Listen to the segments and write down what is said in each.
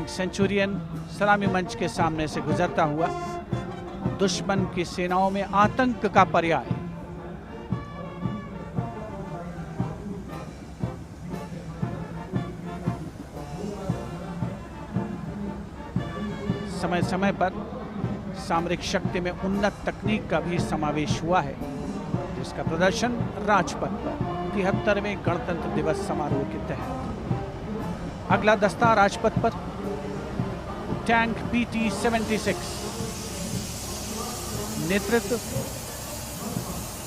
Tank Centurion सलामी मंच के सामने से गुजरता हुआ दुश्मन की सेनाओं में आतंक का पर्याय। समय समय पर सामरिक शक्ति में उन्नत तकनीक का भी समावेश हुआ है, जिसका प्रदर्शन राजपथ पर 73वें गणतंत्र दिवस समारोह के तहत। अगला दस्ता राजपथ पर टैंक PT-76, नेतृत्व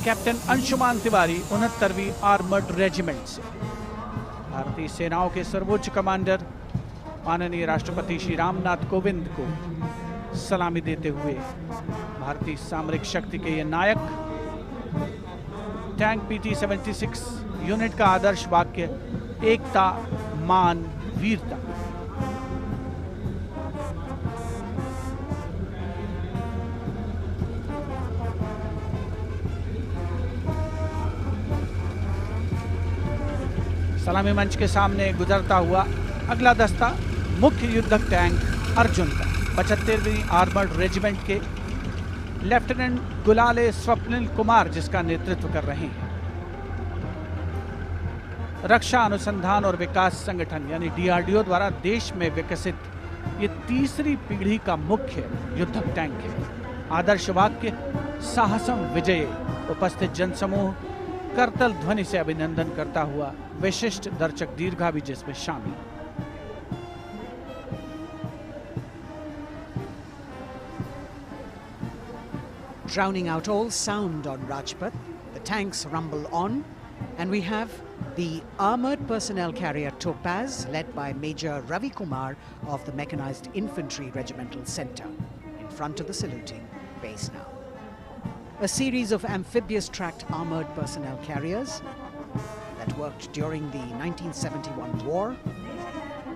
कैप्टन अंशुमान तिवारी, 69वीं आर्मर्ड रेजिमेंट से। भारतीय सेनाओं के सर्वोच्च कमांडर माननीय राष्ट्रपति श्री रामनाथ कोविंद को सलामी देते हुए भारतीय सामरिक शक्ति के ये नायक। टैंक PT-76 यूनिट का आदर्श वाक्य एकता, मान, वीरता। सलामी मंच के सामने गुजरता हुआ अगला दस्ता मुख्य युद्धक टैंक अर्जुन का 75वीं आर्मर्ड रेजिमेंट के लेफ्टिनेंट गुलाले स्वप्निल कुमार जिसका नेतृत्व कर रहे हैं। रक्षा अनुसंधान और विकास संगठन यानी DRDO द्वारा देश में विकसित ये तीसरी पीढ़ी का मुख्य युद्धक टैंक है। आदर्श वाक्य साहसम विजय। उपस्थित जनसमूह करतल ध्वनि से अभिनंदन करता हुआ विशिष्ट दर्शक दीर्घा भी जिसमें शामिल। Drowning out all sound on Rajpath, the tanks rumble on, and we have the armoured personnel carrier Topaz, led by Major Ravi Kumar of the Mechanized Infantry Regimental Centre, in front of the saluting base now. A series of amphibious tracked armoured personnel carriers that worked during the 1971 war,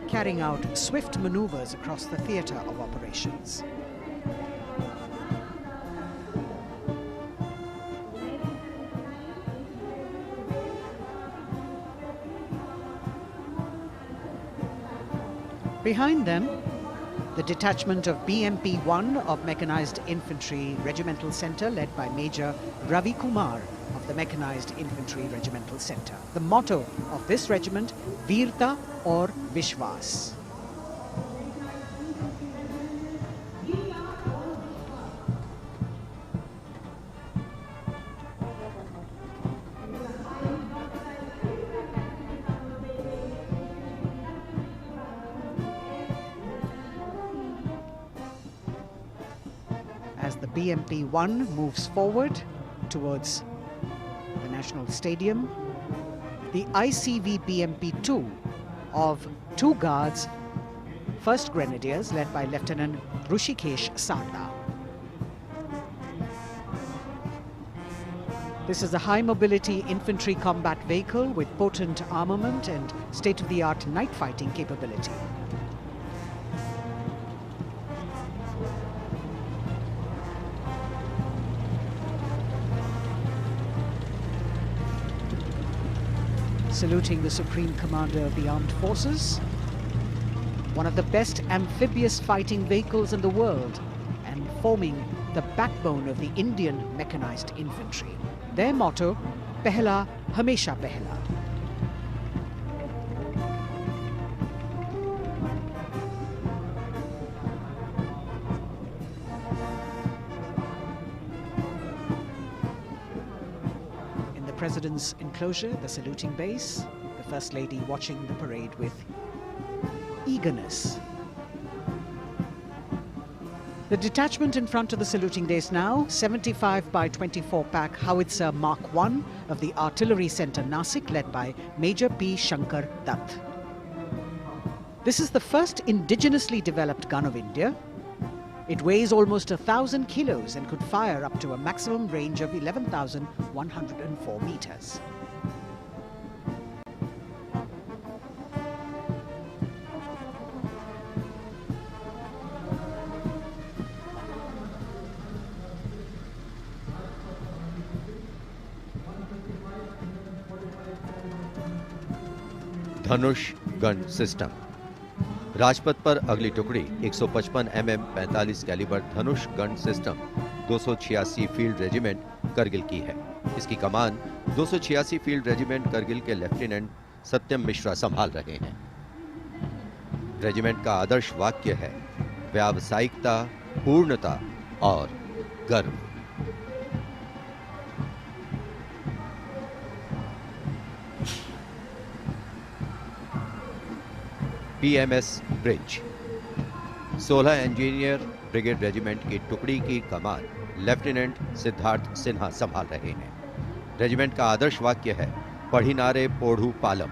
carrying out swift manoeuvres across the theatre of operations. Behind them, the detachment of BMP-1 of Mechanized Infantry Regimental Centre, led by Major Ravi Kumar of the Mechanized Infantry Regimental Centre. The motto of this regiment, Veerta or Vishwas. As the BMP-1 moves forward towards the National Stadium, the ICV BMP-2 of 2 Guards, 1st Grenadiers, led by Lieutenant Rushikesh Sarda. This is a high-mobility infantry combat vehicle with potent armament and state-of-the-art night fighting capability. Saluting the Supreme Commander of the Armed Forces, one of the best amphibious fighting vehicles in the world and forming the backbone of the Indian mechanized infantry. Their motto, Pehla Hamesha Pehla. In the President's enclosure, the saluting base, the First Lady watching the parade with eagerness. The detachment in front of the saluting base now, 75 by 24 pack howitzer Mark I of the Artillery Centre Nasik, led by Major P. Shankar Dutt. This is the first indigenously developed gun of India. It weighs almost 1,000 kilos and could fire up to a maximum range of 11,104 meters. Dhanush gun system. Rajpath पर अगली टुकड़ी 155 mm 45 calibre Dhanush gun system 286 field regiment Kargil की है। इसकी कमान 286 field regiment Kargil के lieutenant सत्यम मिश्रा संभाल रहे हैं। रेजिमेंट का आदर्श वाक्य है व्यावसायिकता, पूर्णता और गर्व। PMS bridge 16 engineer brigade regiment की टुकड़ी की कमान लेफ्टिनेंट सिद्धार्थ सिन्हा संभाल रहे हैं। रेजिमेंट का आदर्श वाक्य है पढ़िनारे पोढ़ू पालम।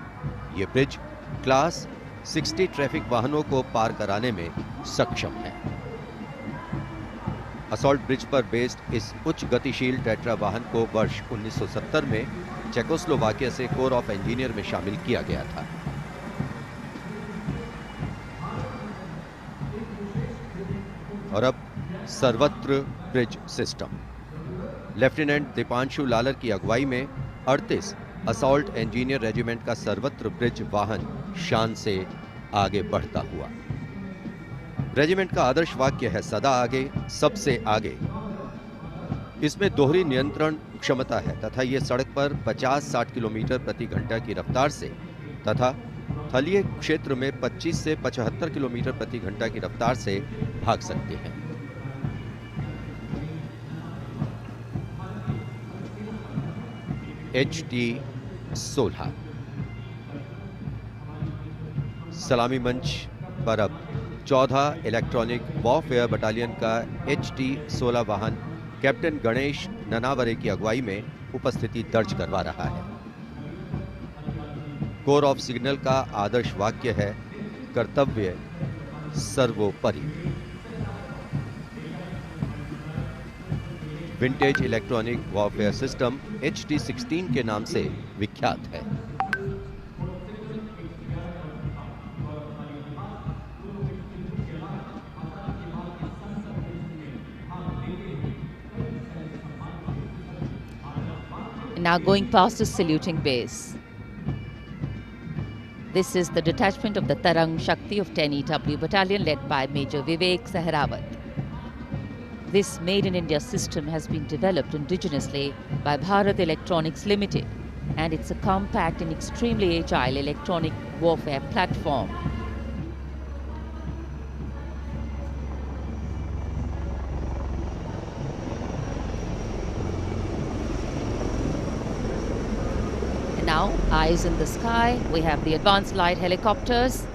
ये ब्रिज क्लास 60 ट्रैफिक वाहनों को पार कराने में सक्षम है। असॉल्ट ब्रिज पर बेस्ड इस उच्च गतिशील टेट्रा वाहन को वर्ष 1970 में चेकोस्लोवाकिया से कोर ऑफ इंजीनियर में शामिल किया गया था। और अब सर्वत्र bridge system. Lieutenant Deepanshu Lalor की अगुवाई में 38 असॉल्ट इंजीनियर रेजिमेंट का सर्वत्र ब्रिज वाहन शान से आगे बढ़ता हुआ। रेजिमेंट का आदर्श वाक्य है सदा आगे, सबसे आगे। इसमें दोहरी नियंत्रण क्षमता है तथा ये सड़क पर 50-60 किलोमीटर प्रति घंटा की रफ्तार से तथा थलीय क्षेत्र में 25 से 75 किलोमीटर प्रति घंटा की रफ्तार से भाग सकते हैं। HT-16 सलामी मंच पर अब 14 इलेक्ट्रॉनिक वॉरफेयर बटालियन का HT-16 वाहन कैप्टन गणेश ननावरे की अगुवाई में उपस्थिति दर्ज करवा रहा है। कोर ऑफ सिग्नल का आदर्श वाक्य है कर्तव्य सर्वोपरि। Vintage electronic warfare system HT-16 के नाम से विख्यात है। Now going past the saluting base. This is the detachment of the Tarang Shakti of 10 EW Battalion led by Major Vivek Sehrawat. This Made in India system has been developed indigenously by Bharat Electronics Limited, and it's a compact and extremely agile electronic warfare platform. And now, eyes in the sky, we have the advanced light helicopters.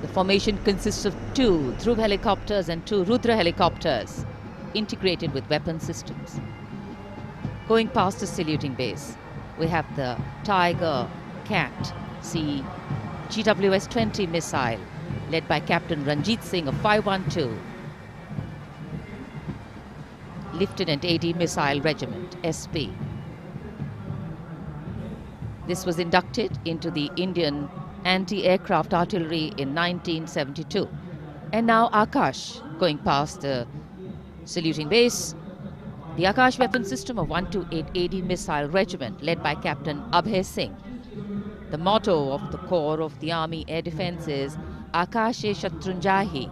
The formation consists of 2 Dhruv helicopters and 2 Rudra helicopters, integrated with weapon systems. Going past the saluting base, we have the Tiger Cat C GWS-20 missile, led by Captain Ranjit Singh of 512, Lieutenant AD Missile Regiment, SP. This was inducted into the Indian anti-aircraft artillery in 1972. And now Akash, going past the saluting base, the Akash weapon system of 128 AD Missile Regiment, led by Captain Abhay Singh. The motto of the Corps of the Army Air Defence is Akashe Shatrunjahi.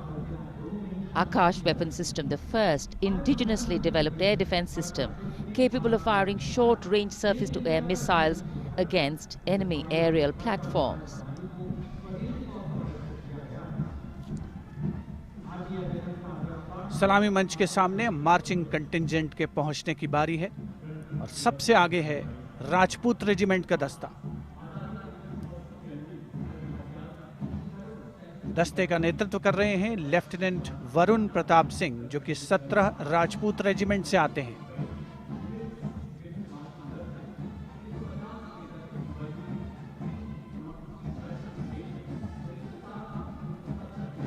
Akash weapon system, the first indigenously developed air defence system capable of firing short-range surface-to-air missiles against enemy aerial platforms. सलामी मंच के सामने marching contingent के पहुंचने की बारी है और सबसे आगे है राजपूत रेजिमेंट का दस्ता। दस्ते का नेतृत्व कर रहे हैं लेफ्टिनेंट वरुण प्रताप सिंह, जो कि 17 राजपूत रेजिमेंट से आते हैं।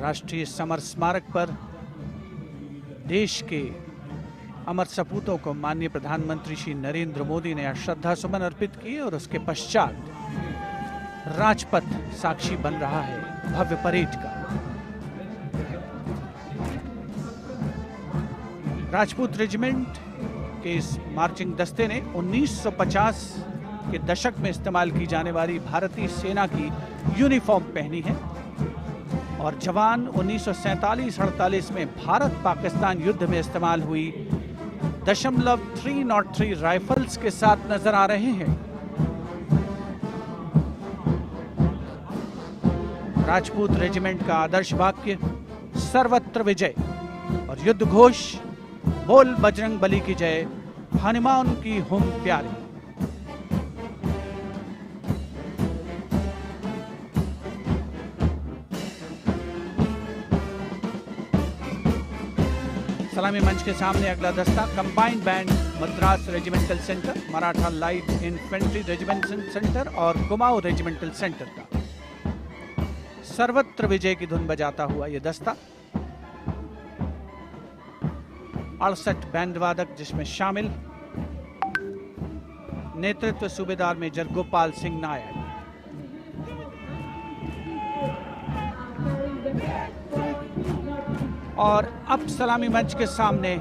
राष्ट्रीय समर स्मारक पर देश के अमर सपूतों को माननीय प्रधानमंत्री श्री नरेंद्र मोदी ने श्रद्धा सुमन अर्पित किए और उसके पश्चात राजपथ साक्षी बन रहा है भव्य परेड का। राजपूत रेजिमेंट के इस मार्चिंग दस्ते ने 1950 के दशक में इस्तेमाल की जाने वाली भारतीय सेना की यूनिफॉर्म पहनी है। और जवान 1947-48 में भारत पाकिस्तान युद्ध में इस्तेमाल हुई .303 राइफल्स के साथ नजर आ रहे हैं। राजपूत रेजिमेंट का आदर्श वाक्य सर्वत्र विजय और युद्ध घोष बोल बजरंग बली की जय, हनुमान की हुम प्यारी। सलामी मंच के सामने अगला दस्ता combined band Madras regimental centre, Maratha light infantry regimental centre और कुमाऊं रेजिमेंटल सेंटर का सर्वत्र विजय की धुन बजाता हुआ यह दस्ता 68 बैंड वादक जिसमें शामिल नेतृत्व सूबेदार मेजर गोपाल सिंह नायक। और अब सलामी मंच के सामने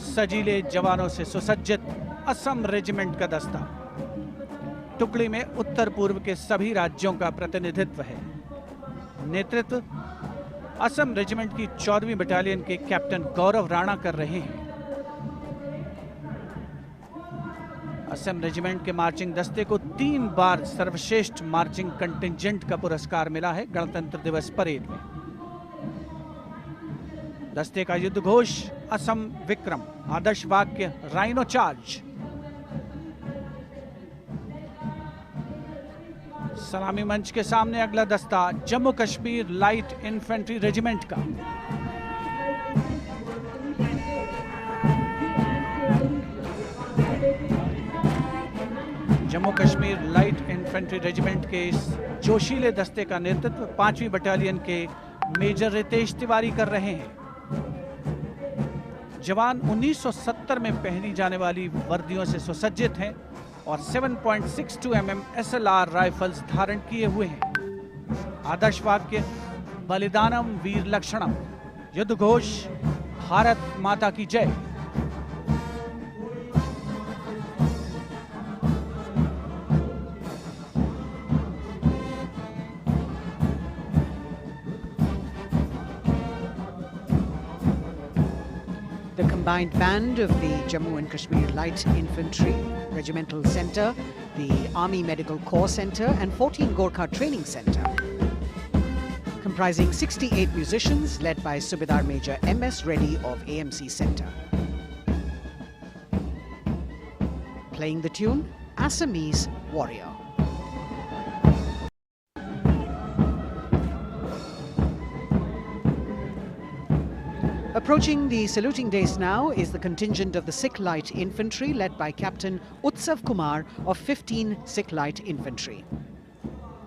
सजीले जवानों से सुसज्जित असम रेजिमेंट का दस्ता। टुकड़ी में उत्तर पूर्व के सभी राज्यों का प्रतिनिधित्व है। नेतृत्व असम रेजिमेंट की 14वीं बटालियन के कैप्टन गौरव राणा कर रहे हैं। असम रेजिमेंट के मार्चिंग दस्ते को 3 बार सर्वश्रेष्ठ मार्चिंग कंटिंजेंट का पुरस्कार मिला है गणतंत्र दिवस परेड में। दस्ते का युद्ध घोष असम विक्रम, आदर्श वाक्य राइनो चार्ज। सलामी मंच के सामने अगला दस्ता Jammu Kashmir light infantry regiment का। Jammu Kashmir light infantry regiment के इस जोशीले दस्ते का नेतृत्व 5वीं बटालियन के मेजर रितेश तिवारी कर रहे हैं। जवान 1970 में पहनी जाने वाली वर्दियों से सुसज्जित हैं और 7.62 mm SLR राइफल्स धारण किए हुए हैं। आदर्श वाक्य बलिदानम वीर लक्षणम, युद्ध घोष भारत माता की जय। The combined band of the Jammu and Kashmir Light Infantry Regimental Centre, the Army Medical Corps Centre and 14 Gorkha Training Centre, comprising 68 musicians led by Subedar Major M.S. Reddy of AMC Centre. Playing the tune, Assamese Warrior. Approaching the saluting dais now is the contingent of the Sikh Light Infantry led by Captain Utsav Kumar of 15 Sikh Light Infantry.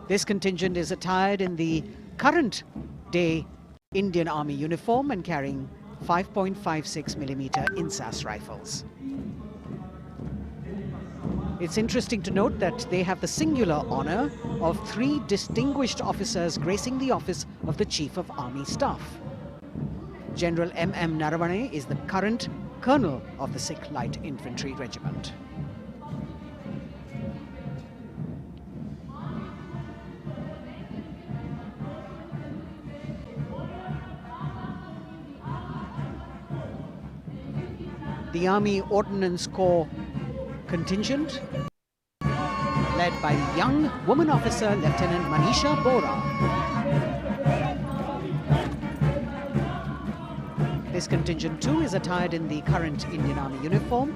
This contingent is attired in the current day Indian Army uniform and carrying 5.56mm INSAS rifles. It's interesting to note that they have the singular honor of 3 distinguished officers gracing the office of the Chief of Army Staff. General M.M. Naravane is the current colonel of the Sikh Light Infantry Regiment. The Army Ordnance Corps contingent, led by young woman officer Lieutenant Manisha Bora. This contingent too is attired in the current Indian Army uniform.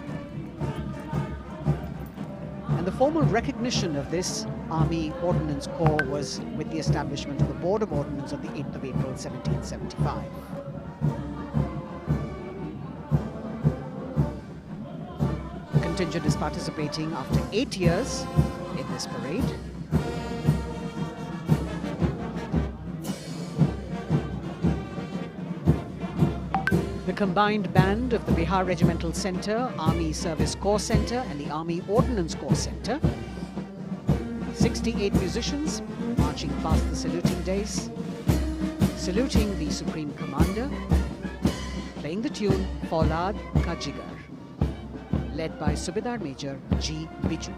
And the formal recognition of this Army Ordnance Corps was with the establishment of the Board of Ordnance on the 8th of April 1775. The contingent is participating after 8 years in this parade. The combined band of the Bihar Regimental Centre, Army Service Corps Centre and the Army Ordnance Corps Centre. 68 musicians marching past the saluting dais, saluting the Supreme Commander, playing the tune Faulad Ka Jigar, led by Subedar Major G. Biju.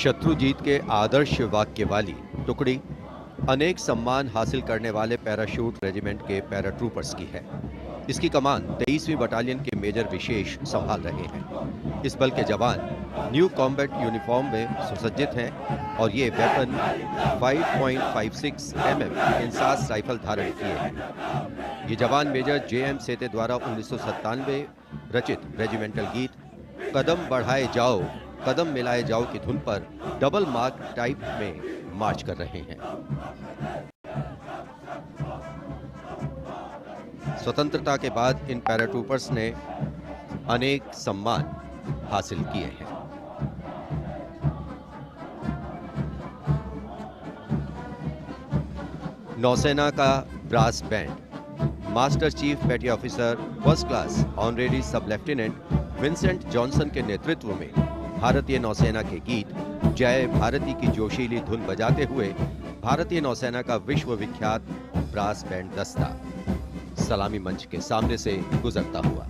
Shatrujeet के आदर्श वाक्य वाली टुकड़ी अनेक सम्मान हासिल करने वाले parachute regiment के पैराट्रूपर्स की है। इसकी कमान 23वीं बटालियन के मेजर विशेष संभाल रहे हैं। इस बल के जवान न्यू कॉम्बैट यूनिफॉर्म में सुसज्जित हैं और ये वेपन 5.56 mm इंसास राइफल धारण किए हैं। ये जवान मेजर जे.एम. सेते द्वारा 1997 रचित रेजिमेंटल गीत कदम बढ़ाए जाओ कदम मिलाए जाओ की धुन पर डबल मार्क टाइप में मार्च कर रहे हैं। स्वतंत्रता के बाद इन पैराट्रूपर्स ने अनेक सम्मान हासिल किए हैं। नौसेना का ब्रास बैंड मास्टर चीफ पेटी ऑफिसर फर्स्ट क्लास ऑनरेरी सब लेफ्टिनेंट विंसेंट जॉनसन के नेतृत्व में भारतीय नौसेना के गीत जय भारती की जोशीली धुन बजाते हुए भारतीय नौसेना का विश्व विख्यात ब्रास बैंड दस्ता सलामी मंच के सामने से गुजरता हुआ।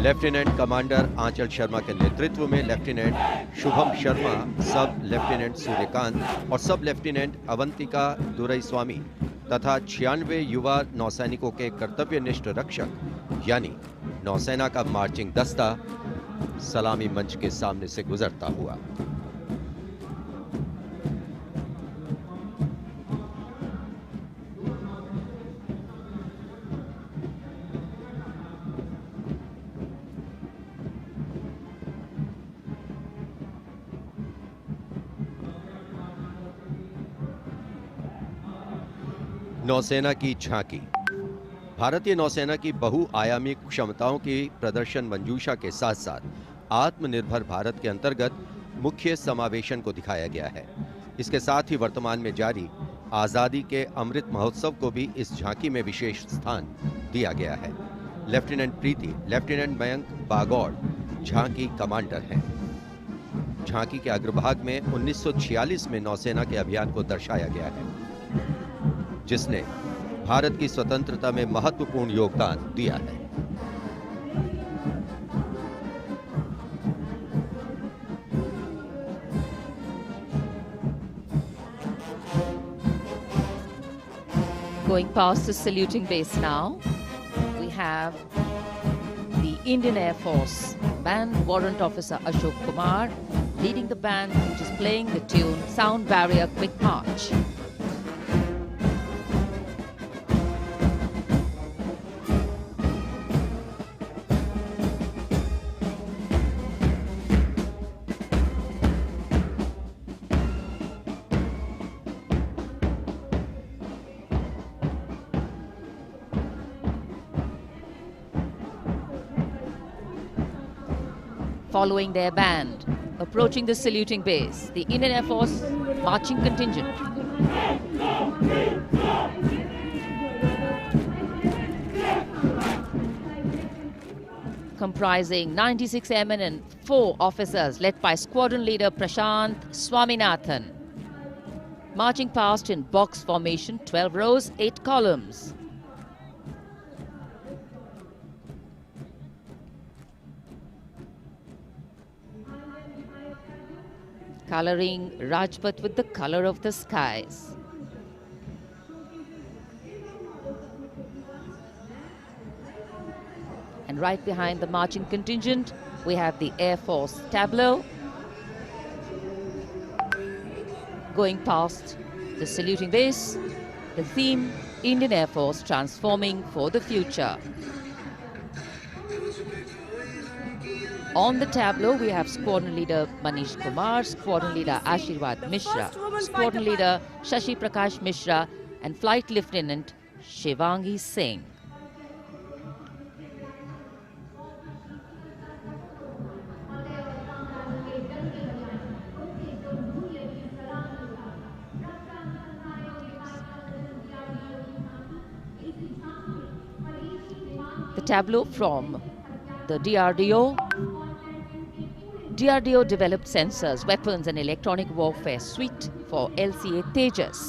लेफ्टिनेंट कमांडर आंचल शर्मा के नेतृत्व में लेफ्टिनेंट शुभम शर्मा, सब लेफ्टिनेंट सूर्यकांत और सब लेफ्टिनेंट अवंतिका दुरईस्वामी तथा 96 युवा नौसैनिकों के कर्तव्यनिष्ठ रक्षक यानी नौसेना का मार्चिंग दस्ता सलामी मंच के सामने से गुजरता हुआ। नौसेना की झांकी भारतीय नौसेना की बहुआयामी क्षमताओं की प्रदर्शन मंजूषा के साथ साथ आत्मनिर्भर भारत के अंतर्गत मुख्य समावेशन को दिखाया गया है। इसके साथ ही वर्तमान में जारी आजादी के अमृत महोत्सव को भी इस झांकी में विशेष स्थान दिया गया है। लेफ्टिनेंट प्रीति, लेफ्टिनेंट मयंक बागौड़ झांकी कमांडर हैं। झांकी के अग्रभाग में 1946 में नौसेना के अभियान को दर्शाया गया है जिसने भारत की स्वतंत्रता में महत्वपूर्ण योगदान दिया है। Going past the saluting base now, we have the Indian Air Force Band Warrant Officer Ashok Kumar leading the band, which is playing the tune Sound Barrier Quick March. Following their band, approaching the saluting base, the Indian Air Force marching contingent. Comprising 96 airmen and 4 officers led by squadron leader Prashant Swaminathan. Marching past in box formation, 12 rows, 8 columns. Coloring Rajpath with the color of the skies. And right behind the marching contingent, we have the Air Force tableau. Going past the saluting base, the theme, Indian Air Force transforming for the future. On the tableau, we have Squadron Leader Manish Kumar, Squadron Leader Ashirwad Mishra, Squadron Leader Shashi Prakash Mishra, and Flight Lieutenant Shivangi Singh. The tableau from the DRDO DRDO developed sensors, weapons and electronic warfare suite for LCA Tejas,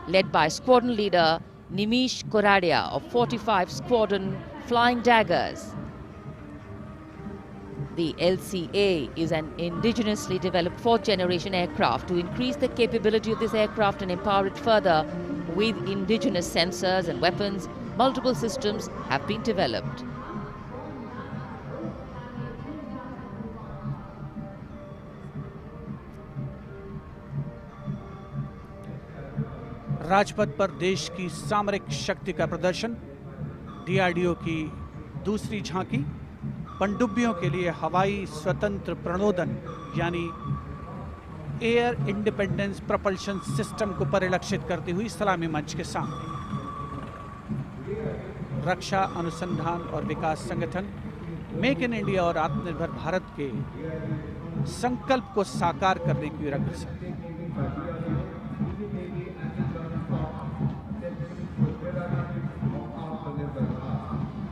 led by squadron leader Nimish Koradia of 45 Squadron Flying Daggers. The LCA is an indigenously developed fourth-generation aircraft. To increase the capability of this aircraft and empower it further with indigenous sensors and weapons, multiple systems have been developed. Rajpath पर देश की सामरिक शक्ति का प्रदर्शन, DRDO की दूसरी झांकी, पनडुब्बियों के लिए हवाई स्वतंत्र प्रणोदन यानी एयर इंडिपेंडेंस प्रपल्शन सिस्टम को परिलक्षित करती हुई सलामी मंच के सामने। रक्षा अनुसंधान और विकास संगठन मेक इन इंडिया और आत्मनिर्भर भारत के संकल्प को साकार करने की अग्रसर।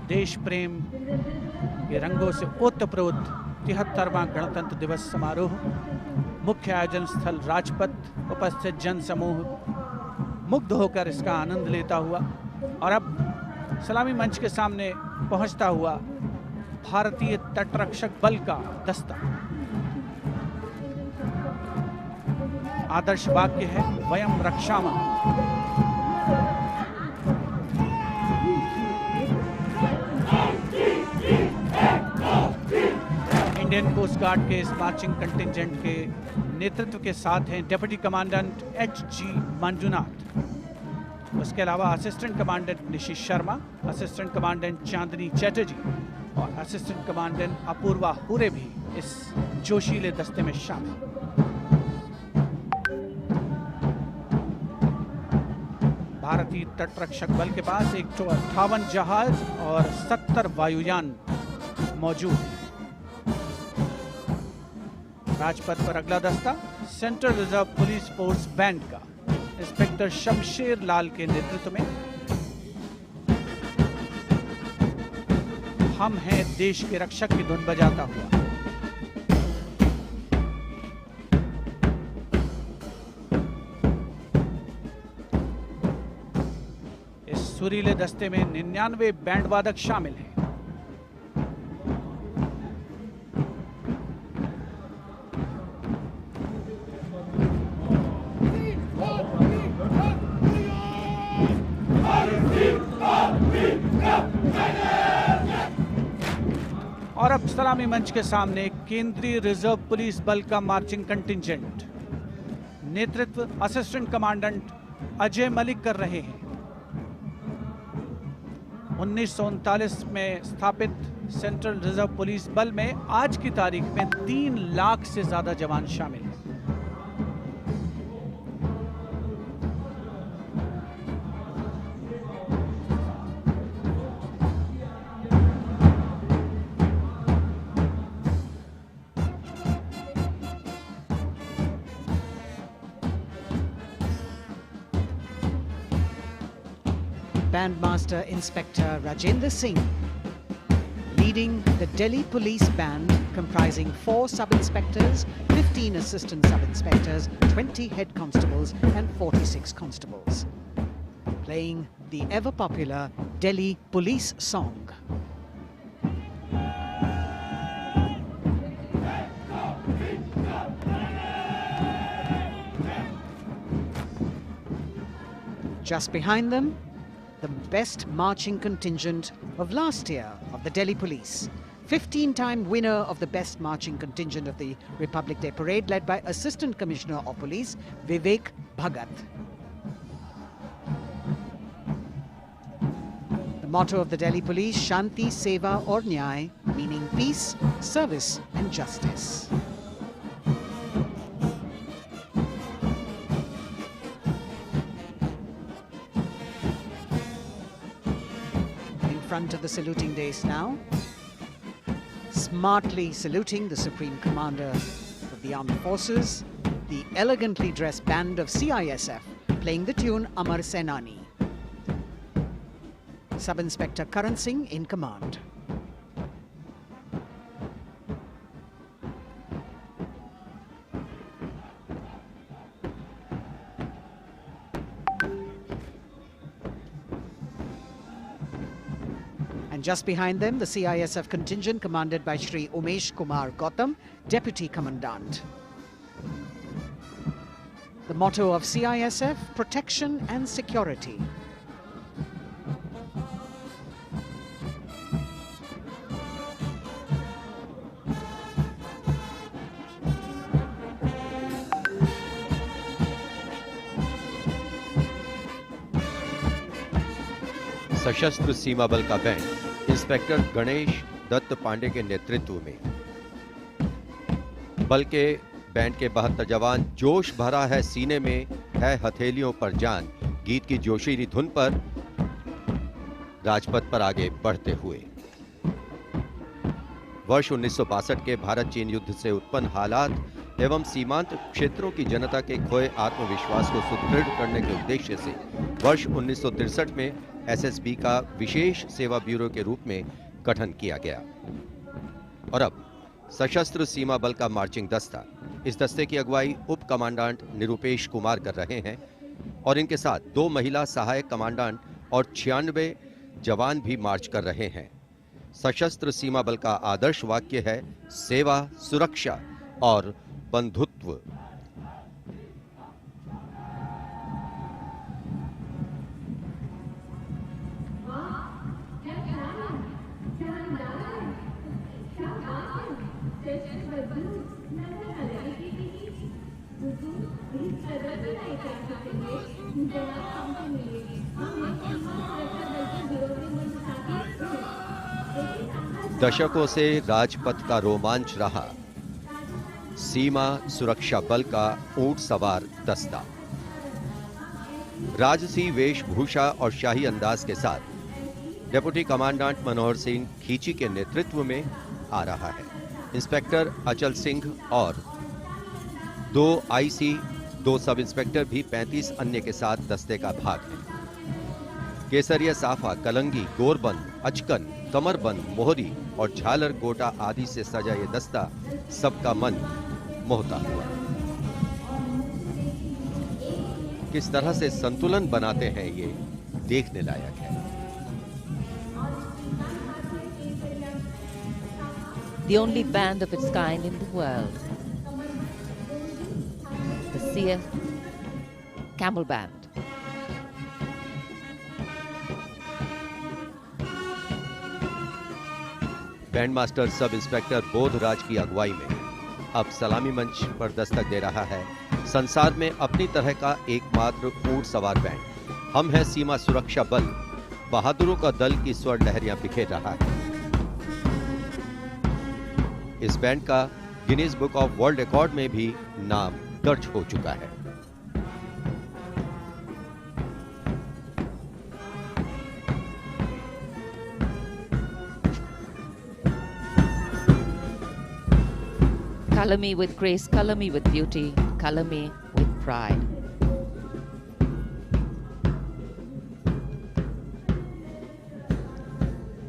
देश प्रेम के रंगों से ओतप्रोत 73वां गणतंत्र दिवस समारोह, मुख्य आयोजन स्थल राजपथ, उपस्थित जन समूह मुग्ध होकर इसका आनंद लेता हुआ और अब सलामी मंच के सामने पहुंचता हुआ भारतीय तटरक्षक बल का दस्ता। आदर्श वाक्य है वयम रक्षामः। इंडियन कोस्ट गार्ड के इस मार्चिंग कंटिंजेंट के नेतृत्व के साथ हैं डिप्टी कमांडेंट एच.जी. मंजुनाथ। उसके अलावा assistant commandant Nishi Sharma, assistant commandant Chandni Chatterjee और असिस्टेंट कमांडेंट अपूर्वा हुरे भी इस जोशीले दस्ते में शामिल। भारतीय तटरक्षक बल के पास 158 जहाज और 70 वायुयान मौजूद हैं। राजपथ पर अगला दस्ता central reserve police force band का इंस्पेक्टर शमशेर लाल के नेतृत्व में। हम हैं देश के रक्षक की धुन बजाता हुआ। इस सुरीले दस्ते में 99 बैंड वादक शामिल हैं। और अब सलामी मंच के सामने केंद्रीय रिजर्व पुलिस बल का मार्चिंग कंटिंजेंट, नेतृत्व असिस्टेंट कमांडेंट अजय मलिक कर रहे हैं। 1939 में स्थापित सेंट्रल रिजर्व पुलिस बल में आज की तारीख में 3 लाख से ज्यादा जवान शामिल हैं। Bandmaster Inspector Rajendra Singh, leading the Delhi Police Band comprising 4 sub-inspectors, 15 assistant sub-inspectors, 20 head constables and 46 constables, playing the ever-popular Delhi Police song. Just behind them, the best marching contingent of last year of the Delhi Police. 15-time winner of the best marching contingent of the Republic Day Parade, led by Assistant Commissioner of Police Vivek Bhagat. The motto of the Delhi Police, Shanti, Seva aur Nyay, meaning peace, service and justice. Front of the saluting dais now, smartly saluting the Supreme Commander of the Armed Forces, the elegantly dressed band of CISF playing the tune Amar Senani. Sub-Inspector Karan Singh in command. just behind them, the CISF contingent commanded by Shri Umesh Kumar Gautam, Deputy Commandant. The motto of CISF, protection and security. सशस्त्र सीमा बल का band inspector Ganesh Dutt Pandey के नेतृत्व में। बल के band के 72 जवान जोश भरा है सीने में है हथेलियों पर जान गीत की जोशीली धुन पर राजपथ पर आगे बढ़ते हुए। वर्ष 1962 के भारत चीन युद्ध से उत्पन्न हालात एवं सीमांत क्षेत्रों की जनता के खोए आत्मविश्वास को सुदृढ़ करने के उद्देश्य से वर्ष 1963 में एसएसबी का विशेष सेवा ब्यूरो के रूप में गठन किया गया और अब सशस्त्र सीमा बल का मार्चिंग दस्ता, इस दस्ते की अगुवाई उप कमांडेंट निरुपेश कुमार कर रहे हैं और इनके साथ 2 महिला सहायक कमांडेंट और 96 जवान भी मार्च कर रहे हैं। सशस्त्र सीमा बल का आदर्श वाक्य है सेवा, सुरक्षा और बंधुत्व। दशकों से राजपथ का रोमांच रहा सीमा सुरक्षा बल का ऊंट सवार दस्ता राजसी वेशभूषा और शाही अंदाज के साथ डिप्टी कमांडेंट मनोहर सिंह खींची के नेतृत्व में आ रहा है। इंस्पेक्टर अचल सिंह और 2 आईसी, 2 सब इंस्पेक्टर भी 35 अन्य के साथ दस्ते का भाग है। केसरिया साफा, कलंगी, गोरबंद, अचकन, कमरबंद, मोहरी और झालर गोटा आदि से सजा ये दस्ता सबका मन मोहता हुआ। किस तरह से संतुलन बनाते हैं ये देखने लायक है। The only band of its kind in the world, the CF Camel Band. Band master sub inspector Bodhraj की अगुवाई में अब सलामी मंच पर दस्तक दे रहा है संसार में अपनी तरह का एकमात्र ऊंट सवार बैंड। हम हैं सीमा सुरक्षा बल, बहादुरों का दल की स्वर लहरियां बिखेर रहा है। इस बैंड का Guinness book of world record में भी नाम दर्ज हो चुका है। Color me with grace, color me with beauty, color me with pride.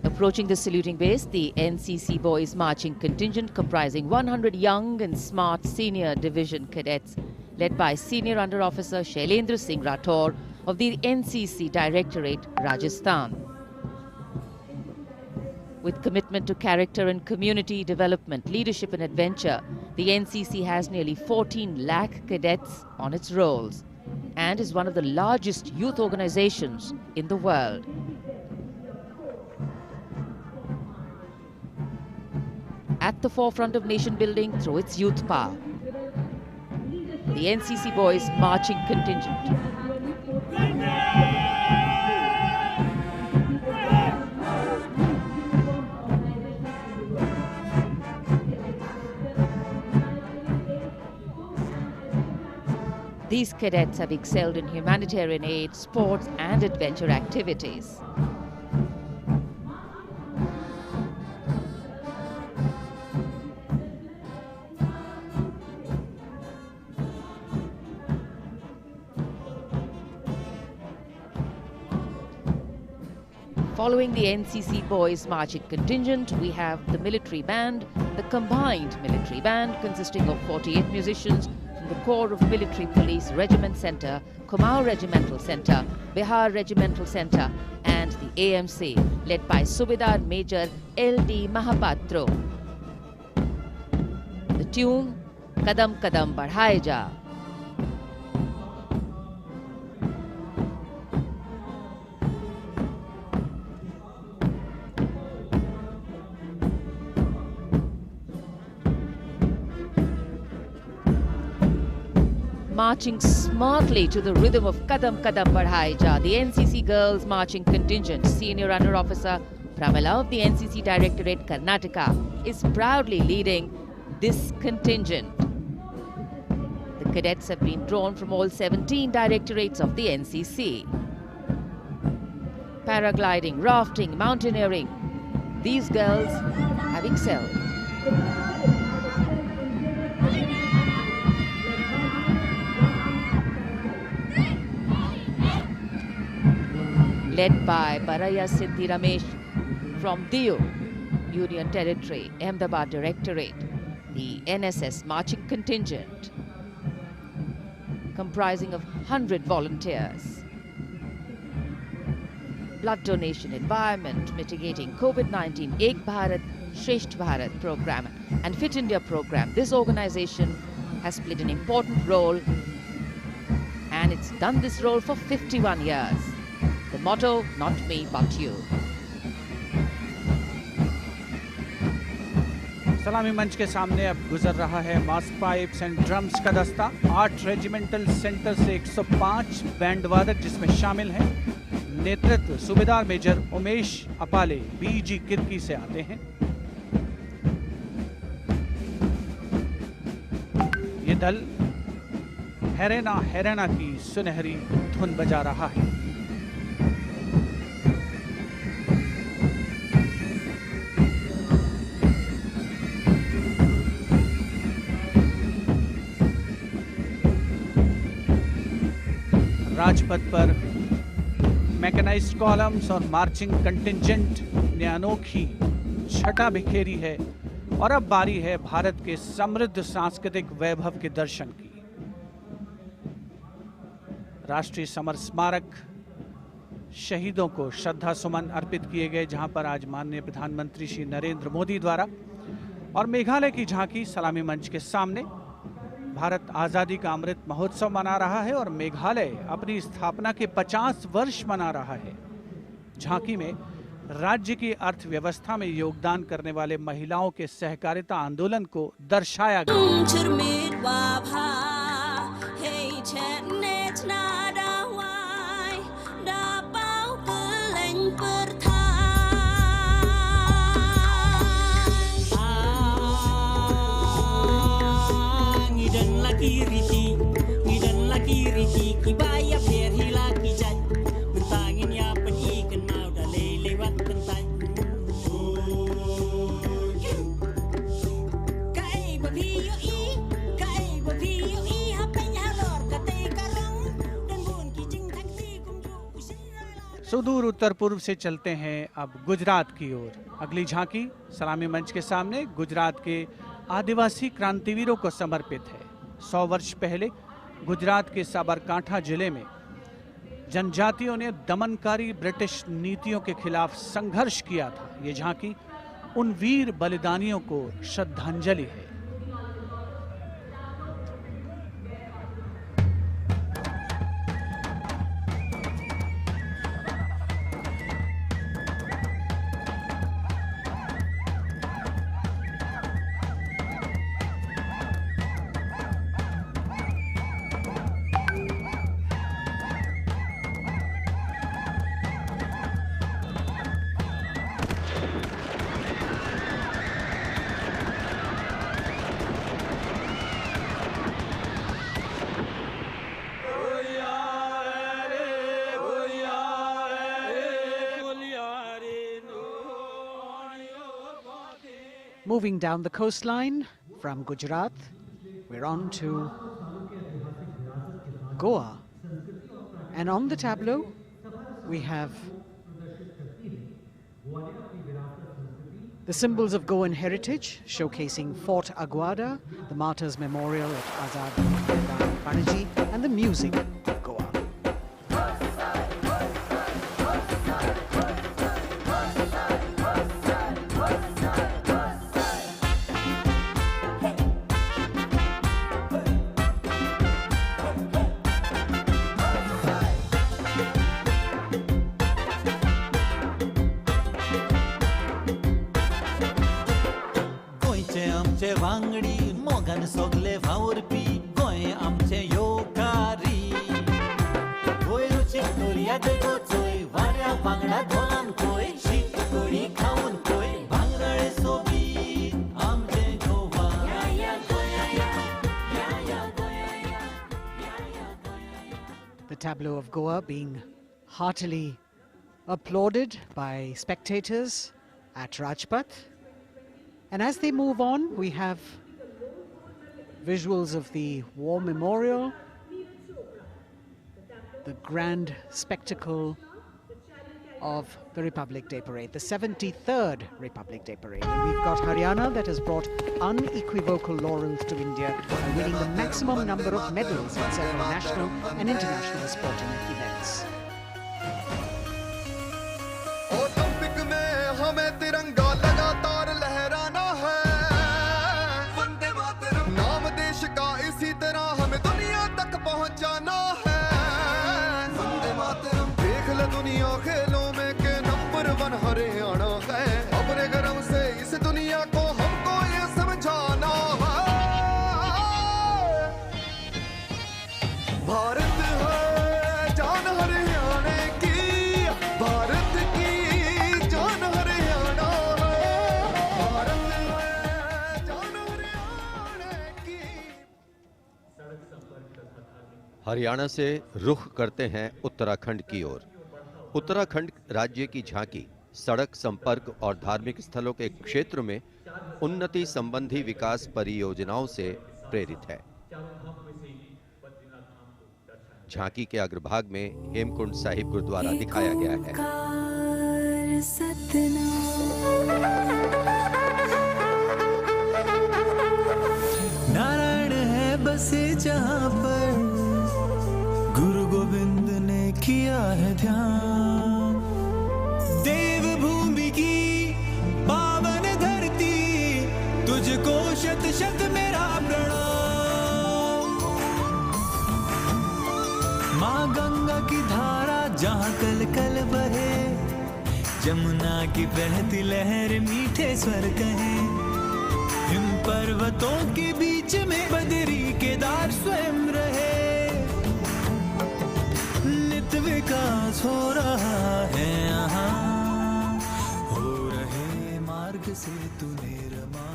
Approaching the saluting base, the NCC Boys Marching Contingent comprising 100 young and smart senior division cadets led by Senior Under Officer Shailendra Singh Rathore of the NCC Directorate, Rajasthan. With commitment to character and community development, leadership and adventure, the NCC has nearly 14 lakh cadets on its rolls and is one of the largest youth organizations in the world. At the forefront of nation building through its youth power, the NCC Boys Marching Contingent. These cadets have excelled in humanitarian aid, sports and adventure activities. Following the NCC Boys Marching Contingent, we have the military band, the combined military band consisting of 48 musicians from the Corps of Military Police Regiment Centre, Kumaon Regimental Centre, Bihar Regimental Centre and the AMC, led by Subedar Major L.D. Mahapatro. The tune, Kadam Kadam Badhaye Ja. Marching smartly to the rhythm of Kadam Kadam Badhaye Ja, the NCC Girls Marching Contingent, Senior Under Officer Pramila of the NCC Directorate Karnataka, is proudly leading this contingent. The cadets have been drawn from all 17 directorates of the NCC. Paragliding, rafting, mountaineering, these girls have excelled. Led by Baraya Siddhi Ramesh from Diu, Union Territory, Ahmedabad Directorate, the NSS Marching Contingent, comprising of 100 volunteers. Blood donation, environment, mitigating COVID-19, Ek Bharat, Shresht Bharat program and Fit India program. This organization has played an important role, and it's done this role for 51 years. The motto, not me, but you. सलामी मंच के सामने अब गुजर रहा है मास pipes and drums का दस्ता। 8 रेजिमेंटल सेंटर से 105 बैंड वादक जिसमें शामिल हैं। नेतृत्व सूबेदार मेजर उमेश अपाले बीजी किरकी से आते हैं। ये दल हैरेना हैरेना की सुनहरी धुन बजा रहा है। राजपथ पर मैकेनाइज्ड कॉलम्स और मार्चिंग कंटिंजेंट ने अनोखी छटा बिखेरी है और अब बारी है भारत के समृद्ध सांस्कृतिक वैभव के दर्शन की। राष्ट्रीय समर स्मारक शहीदों को श्रद्धा सुमन अर्पित किए गए, जहां पर आज माननीय प्रधानमंत्री श्री नरेंद्र मोदी द्वारा, और मेघालय की झांकी सलामी मंच के सामने। भारत आज़ादी का अमृत महोत्सव मना रहा है और मेघालय अपनी स्थापना के 50 वर्ष मना रहा है। झांकी में राज्य की अर्थव्यवस्था में योगदान करने वाले महिलाओं के सहकारिता आंदोलन को दर्शाया गया। सुदूर उत्तर पूर्व से चलते हैं अब गुजरात की ओर। अगली झांकी सलामी मंच के सामने गुजरात के आदिवासी क्रांतिवीरों को समर्पित है। 100 वर्ष पहले गुजरात के साबरकांठा जिले में जनजातियों ने दमनकारी ब्रिटिश नीतियों के खिलाफ संघर्ष किया था। ये झांकी उन वीर बलिदानियों को श्रद्धांजलि है। Moving down the coastline from Gujarat, we're on to Goa. And on the tableau, we have the symbols of Goan heritage, showcasing Fort Aguada, the Martyrs Memorial at Azad Panaji, and the music of Goa. आमचे वांगडी मोगान सोगले वावरपी गोंय आमचे योकारी गोंय रुचीक दर्याद गोचोय वाऱ्या वांगडा धोलान कोय शीत कडी खावन कोय भांगराळे सोबीत आमचे Goa The tableau of Goa being heartily applauded by spectators at Rajpath. And as they move on, we have visuals of the War Memorial, the grand spectacle of the Republic Day Parade, the 73rd Republic Day Parade. And we've got Haryana that has brought unequivocal laurels to India by winning the maximum number of medals in several national and international sporting events. Olympic में हमें तिरंगा लगातार लहराना है, वंदे मातरम नाम देश का इसी तरह हमें दुनिया तक पहुंचाना है, वंदे मातरम देख ले दुनिया खेलों में के नंबर 1 हरियाणा है, अपने गर्व से इस दुनिया को हमको ये समझाना है, भारत है जान हरियाणा की, भारत की जान हरियाणा है, भारत है जान हरियाणा की। हरियाणा से रुख करते हैं उत्तराखंड की ओर। उत्तराखंड राज्य की झांकी सड़क संपर्क और धार्मिक स्थलों के क्षेत्र में उन्नति संबंधी विकास परियोजनाओं से प्रेरित है। झांकी के अग्रभाग में हेमकुंड साहिब गुरुद्वारा दिखाया गया है। नारायण है बसे जहाँ पर गुरु गोविंद ने किया है ध्यान, देवभूमि की पावन धरती तुझको शत शत मेरा प्रणाम, माँ गंगा की धारा जहाँ कल कल बहे, जमुना की बहती लहर मीठे स्वर कहे, हिम पर्वतों के बीच में बदरी केदार स्वयं रहे, नित विकास हो रहा है यहाँ, हो रहे मार्ग से तूने रमा।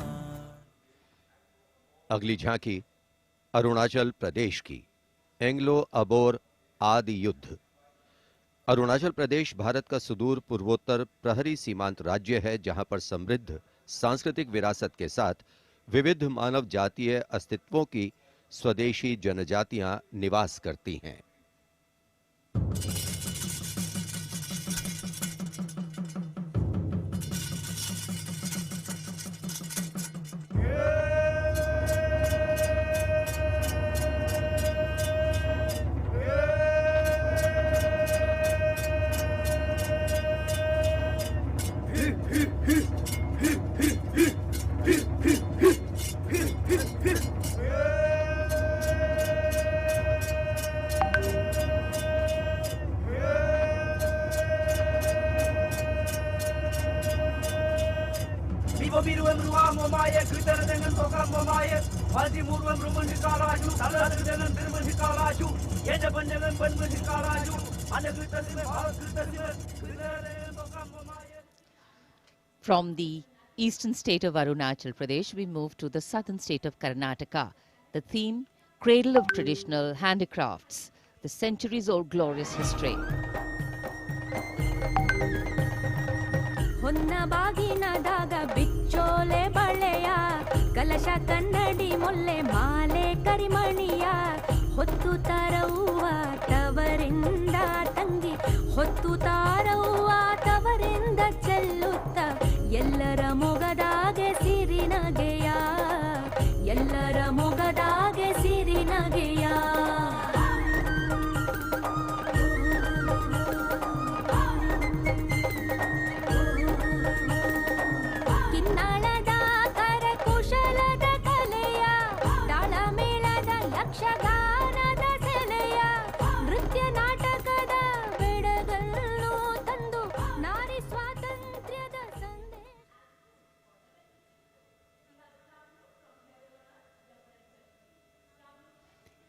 अगली झांकी अरुणाचल प्रदेश की एंग्लो अबोर आदि युद्ध। अरुणाचल प्रदेश भारत का सुदूर पूर्वोत्तर प्रहरी सीमांत राज्य है, जहां पर समृद्ध सांस्कृतिक विरासत के साथ विविध मानव जातीय अस्तित्वों की स्वदेशी जनजातियां निवास करती हैं। From the eastern state of Arunachal Pradesh, we move to the southern state of Karnataka. The theme, Cradle of Traditional Handicrafts, the centuries-old glorious history. ಹೊನ್ನ ಬಾಗಿನದಾಗ ಬಿಚ್ಚೋಲೆ ಬಳೆಯ ಕಲಶ ಕನ್ನಡಿ ಮೊಲ್ಲೆ ಮಾಲೆ ಕರಿಮಣಿಯ ಹೊತ್ತು ತಾರವ್ವ ತವರಿಂದ ತಂಗಿ ಹೊತ್ತು ತಾರವ್ವ ತವರಿಂದ ಚೆಲ್ಲುತ್ತ ಎಲ್ಲರ ಮೊಗದಾಗೆ ಸಿರಿನಗೆಯ ಎಲ್ಲರ ಮೊಗದಾಗೆ ಸಿರಿನಗೆಯ ಕಿನ್ನಾಳದ ಕರಕುಶಲದ ಕಲೆಯ ತಾಳಮೇಳದ ಯಕ್ಷಗಾನದ ಸೆಲೆಯ ನೃತ್ಯ ನಾಟಕದ ಬೆಡಗನ್ನು ತಂದು ನಾರಿ ಸ್ವಾತಂತ್ರ್ಯದ ಸಂದೇಶ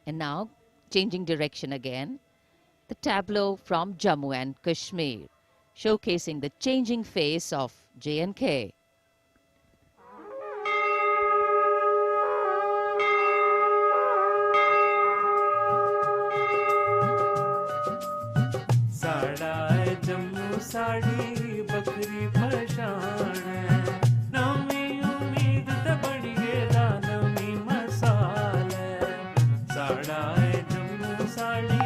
And now, changing direction again, the tableau from Jammu and Kashmir, showcasing the changing face of J&K. साड़ा है जम्मू साड़ी बकरी पशान है नवी उम्मीद ते बड़ी गेदा नवी मसाल है साड़ा है जम्मू साड़ी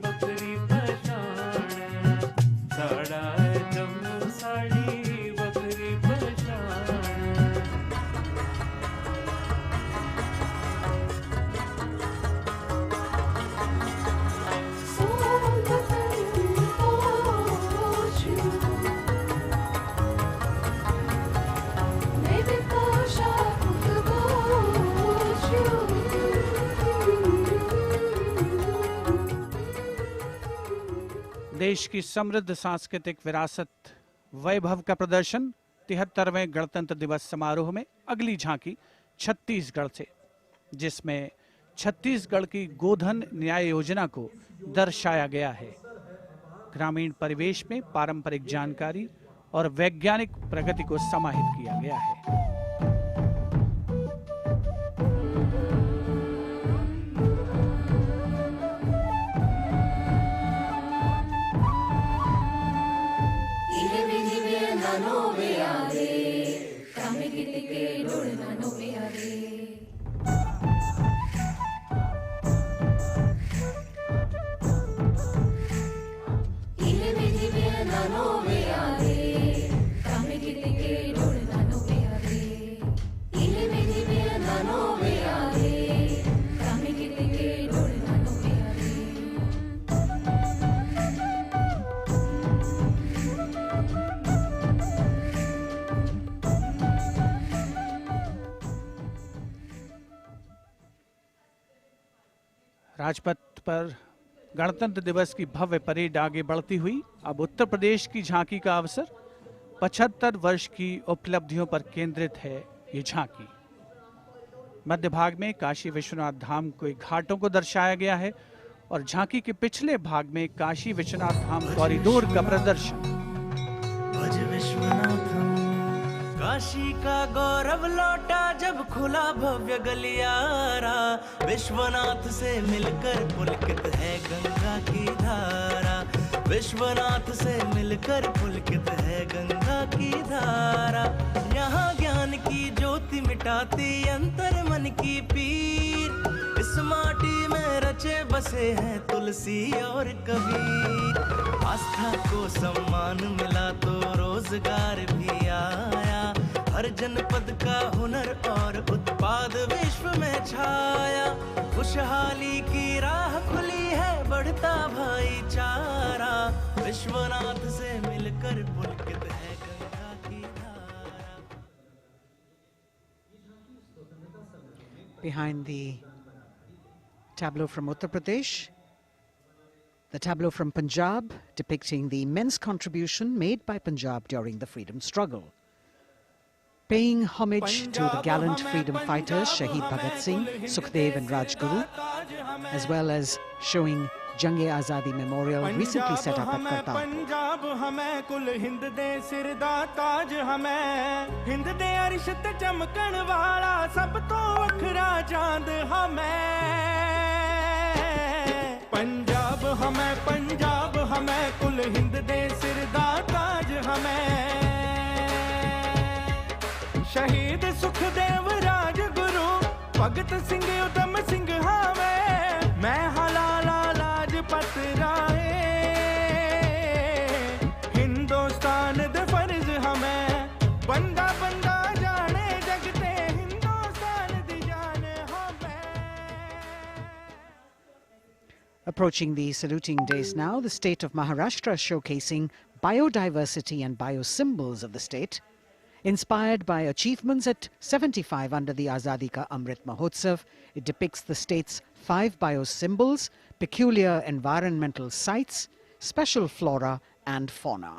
बकरी पशान है साड़ा है जम्मू साड़ी बकरी पशान है देश की समृद्ध सांस्कृतिक विरासत वैभव का प्रदर्शन 73वें गणतंत्र दिवस समारोह में अगली झांकी छत्तीसगढ़ से, जिसमें छत्तीसगढ़ की गोधन न्याय योजना को दर्शाया गया है। ग्रामीण परिवेश में पारंपरिक जानकारी और वैज्ञानिक प्रगति को समाहित किया गया है। राजपथ पर गणतंत्र दिवस की भव्य परेड आगे बढ़ती हुई अब उत्तर प्रदेश की झांकी का अवसर। 75 वर्ष की उपलब्धियों पर केंद्रित है ये झांकी। मध्य भाग में काशी विश्वनाथ धाम के घाटों को दर्शाया गया है और झांकी के पिछले भाग में काशी विश्वनाथ धाम कॉरिडोर का प्रदर्शन। भज विश्वनाथम काशी का गौरव लौटा जब खुला भव्य गलियारा विश्वनाथ से मिलकर पुलकित है गंगा की धारा विश्वनाथ से मिलकर पुलकित है गंगा की धारा यहाँ ज्ञान की ज्योति मिटाती अंतर मन की पीर इस माटी में रचे बसे हैं तुलसी और कबीर आस्था को सम्मान मिला तो रोजगार भी आया हर जनपद का हुनर और उत्पाद विश्व में छाया खुशहाली की राह खुली है बढ़ता भाईचारा विश्वनाथ से मिलकर पुलकित है गंगा की धारा। Behind the tableau from Uttar Pradesh, the tableau from Punjab depicting the immense contribution made by Punjab during the freedom struggle. Paying homage to the gallant freedom fighters Shahid Bhagat Singh, Sukhdev and Rajguru, as well as showing Jang-e-Azadi Memorial recently set up at Kartarpur. Punjab हमें कुल हिंद दे सिर दा ताज हमें हिंद दे अरिश ते चमकण वाला सब तो वखरा चांद हमें पंजाब हमें कुल हिंद दे सिर दा ताज हमें शहीद सुखदेव राजगुरु भगत सिंह उधम सिंह हमें मैं हलाला लाजपत राय हिंदुस्तान दे फर्ज हमें बंदा बंदा जाने जगते हिंदुस्तान दी जान हमें। Approaching the saluting days now, the state of Maharashtra showcasing biodiversity and biosymbols of the state. Inspired by achievements at 75 under the Azadi Ka Amrit Mahotsav, it depicts the state's 5 biosymbols, peculiar environmental sites, special flora and fauna.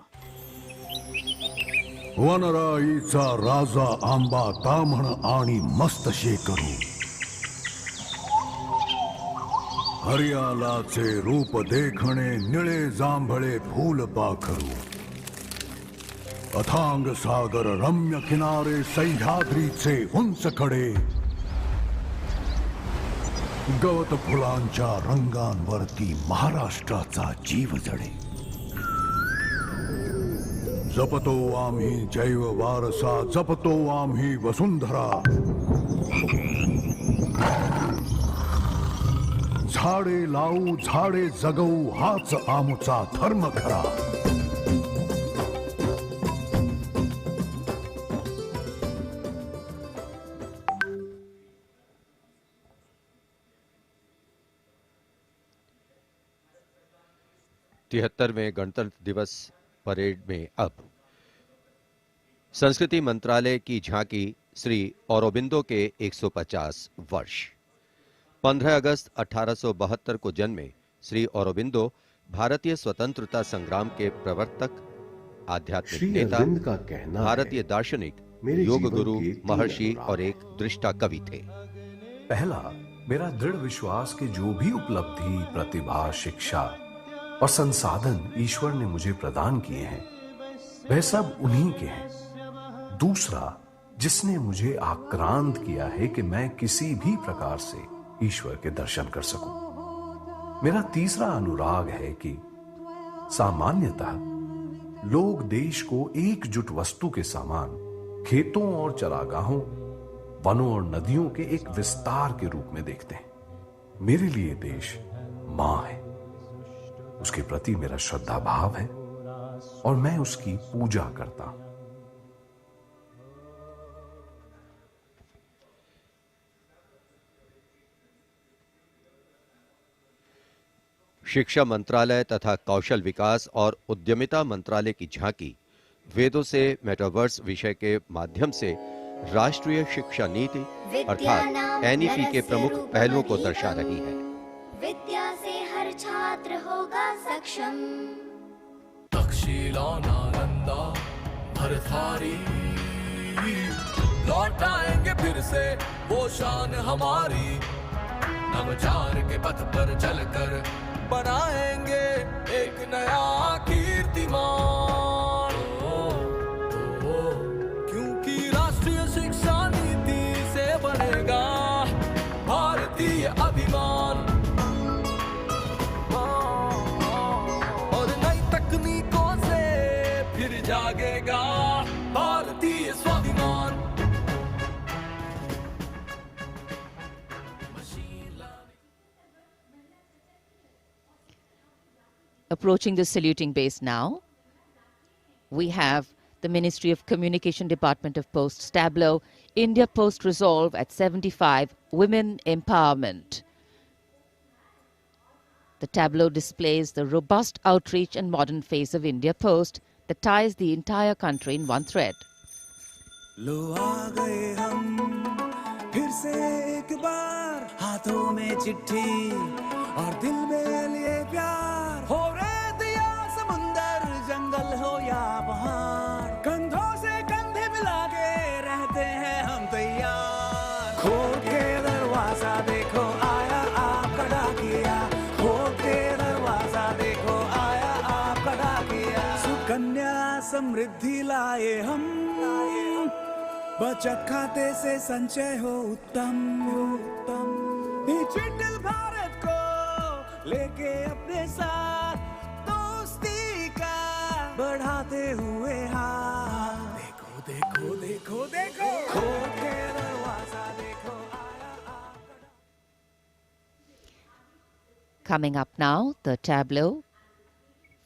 वनराईचा राजा आंबा ताम्हण आणि मस्त शेकरू हरियालाचे रूप देखणे निळे जांभळे फूल पाखरू. अथांग सागर रम्य किनारे सह्याद्रीचे उंच कडे. गवत फुलांच्या रंगांवरती महाराष्ट्राचा जीव जडे. जपतो आम्ही जैव वारसा, जपतो आम्ही वसुंधरा. झाडे लावू झाडे जगवू हाच आमचा धर्म खरा. तिहत्तरवें गणतंत्र दिवस परेड में अब संस्कृति मंत्रालय की झांकी श्री औरोबिंदो के 150 वर्ष. 15 अगस्त 1872 को जन्मे श्री औरोबिंदो भारतीय स्वतंत्रता संग्राम के प्रवर्तक, आध्यात्मिक श्री नेता, अरविंद का कहना है, भारतीय दार्शनिक, मेरे योग जीवन गुरु, के 3 महर्षि अनुराग और एक दृष्टा कवि थे. पहला, मेरा दृढ़ विश्वास कि जो भी उपलब्धि, प्रतिभा, शिक्षा और संसाधन ईश्वर ने मुझे प्रदान किए हैं, वह सब उन्हीं के हैं. दूसरा, जिसने मुझे आक्रांत किया है कि मैं किसी भी प्रकार से ईश्वर के दर्शन कर सकूं. मेरा तीसरा अनुराग है कि सामान्यतः लोग देश को एकजुट वस्तु के समान खेतों और चरागाहों, वनों और नदियों के एक विस्तार के रूप में देखते हैं. मेरे लिए देश मां है. उसके प्रति मेरा श्रद्धा भाव है और मैं उसकी पूजा करता हूं. शिक्षा मंत्रालय तथा कौशल विकास और उद्यमिता मंत्रालय की झांकी वेदों से मेटावर्स विषय के माध्यम से राष्ट्रीय शिक्षा नीति अर्थात एनईपी के प्रमुख पहलुओं को दर्शा रही है. विद्या से हर छात्र होगा सक्षम. तक्षशिला नालंदा भरथारी लौट आएंगे फिर से वो शान हमारी. नवचार के पथ पर चलकर बनाएंगे एक नया कीर्तिमान. क्योंकि राष्ट्रीय शिक्षा नीति से बनेगा भारतीय अभिमान. और नई तकनीकों से फिर जागेगा भारतीय स्वाभिमान. Approaching the saluting base now, we have the Ministry of Communication Department of Posts tableau, India Post Resolve at 75, Women Empowerment. The tableau displays the robust outreach and modern face of India Post that ties the entire country in one thread. लो आ गए हम फिर से एक बार, हाथों में चिट्ठी और दिल में लिए प्यार. हो रेत या समुंदर, जंगल हो या पहाड़, कंधों से कंधे मिला के रहते हैं हम तैयार. खोल के दरवाजा देखो आया आपका डाकिया. खोल के दरवाजा देखो आया आपका डाकिया. सुकन्या समृद्धि लाए हम, बचत खाते से संचय हो उत्तम. डिजिटल भारत को लेके अपने साथ दोस्ती का बढ़ाते हुए हाथ. देखो देखो देखो देखो, खोल के दरवाजा देखो आया आपका. Coming up now, the tableau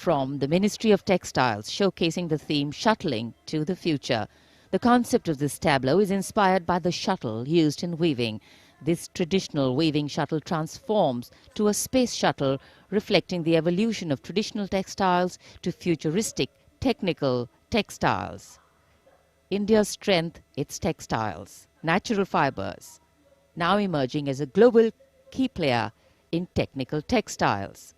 from the Ministry of Textiles showcasing the theme Shuttling to the Future. The concept of this tableau is inspired by the shuttle used in weaving. This traditional weaving shuttle transforms to a space shuttle, reflecting the evolution of traditional textiles to futuristic technical textiles. India's strength, its textiles, natural fibers, now emerging as a global key player in technical textiles.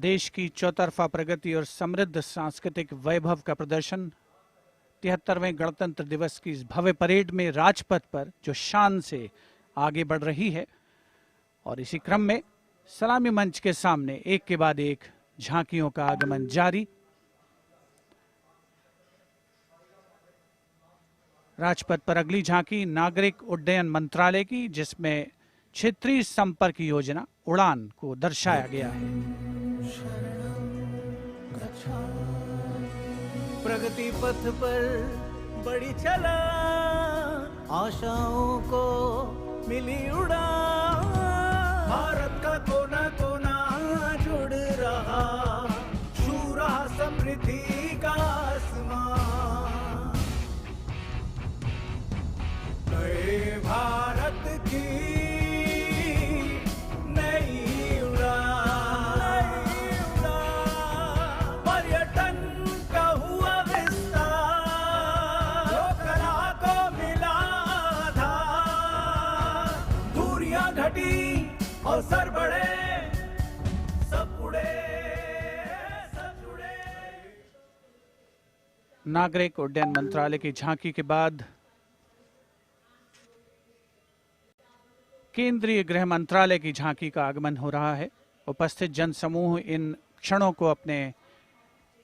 देश की चौतरफा प्रगति और समृद्ध सांस्कृतिक वैभव का प्रदर्शन 73वें गणतंत्र दिवस की इस भव्य परेड में राजपथ पर जो शान से आगे बढ़ रही है। और इसी क्रम में सलामी मंच के सामने एक के बाद एक झांकियों का आगमन जारी। राजपथ पर अगली झांकी नागरिक उड्डयन मंत्रालय की, जिसमें क्षेत्रीय संपर्क योजना उड़ान को दर्शाया गया है। प्रगति पथ पर बड़ी चला, आशाओं को मिली उड़ान, भारत का कोना कोना जुड़ रहा, छू रहा समृद्धि का आसमान, नए भारत की नई उड़ान, पर्यटन का हुआ विस्तार, लोककला को मिला आधार, दूरियां घटी अवसर बढ़े, सब उड़े सब जुड़े। नागरिक उड्डयन मंत्रालय की झांकी के बाद केंद्रीय गृह मंत्रालय की झांकी का आगमन हो रहा है। उपस्थित जनसमूह इन क्षणों को अपने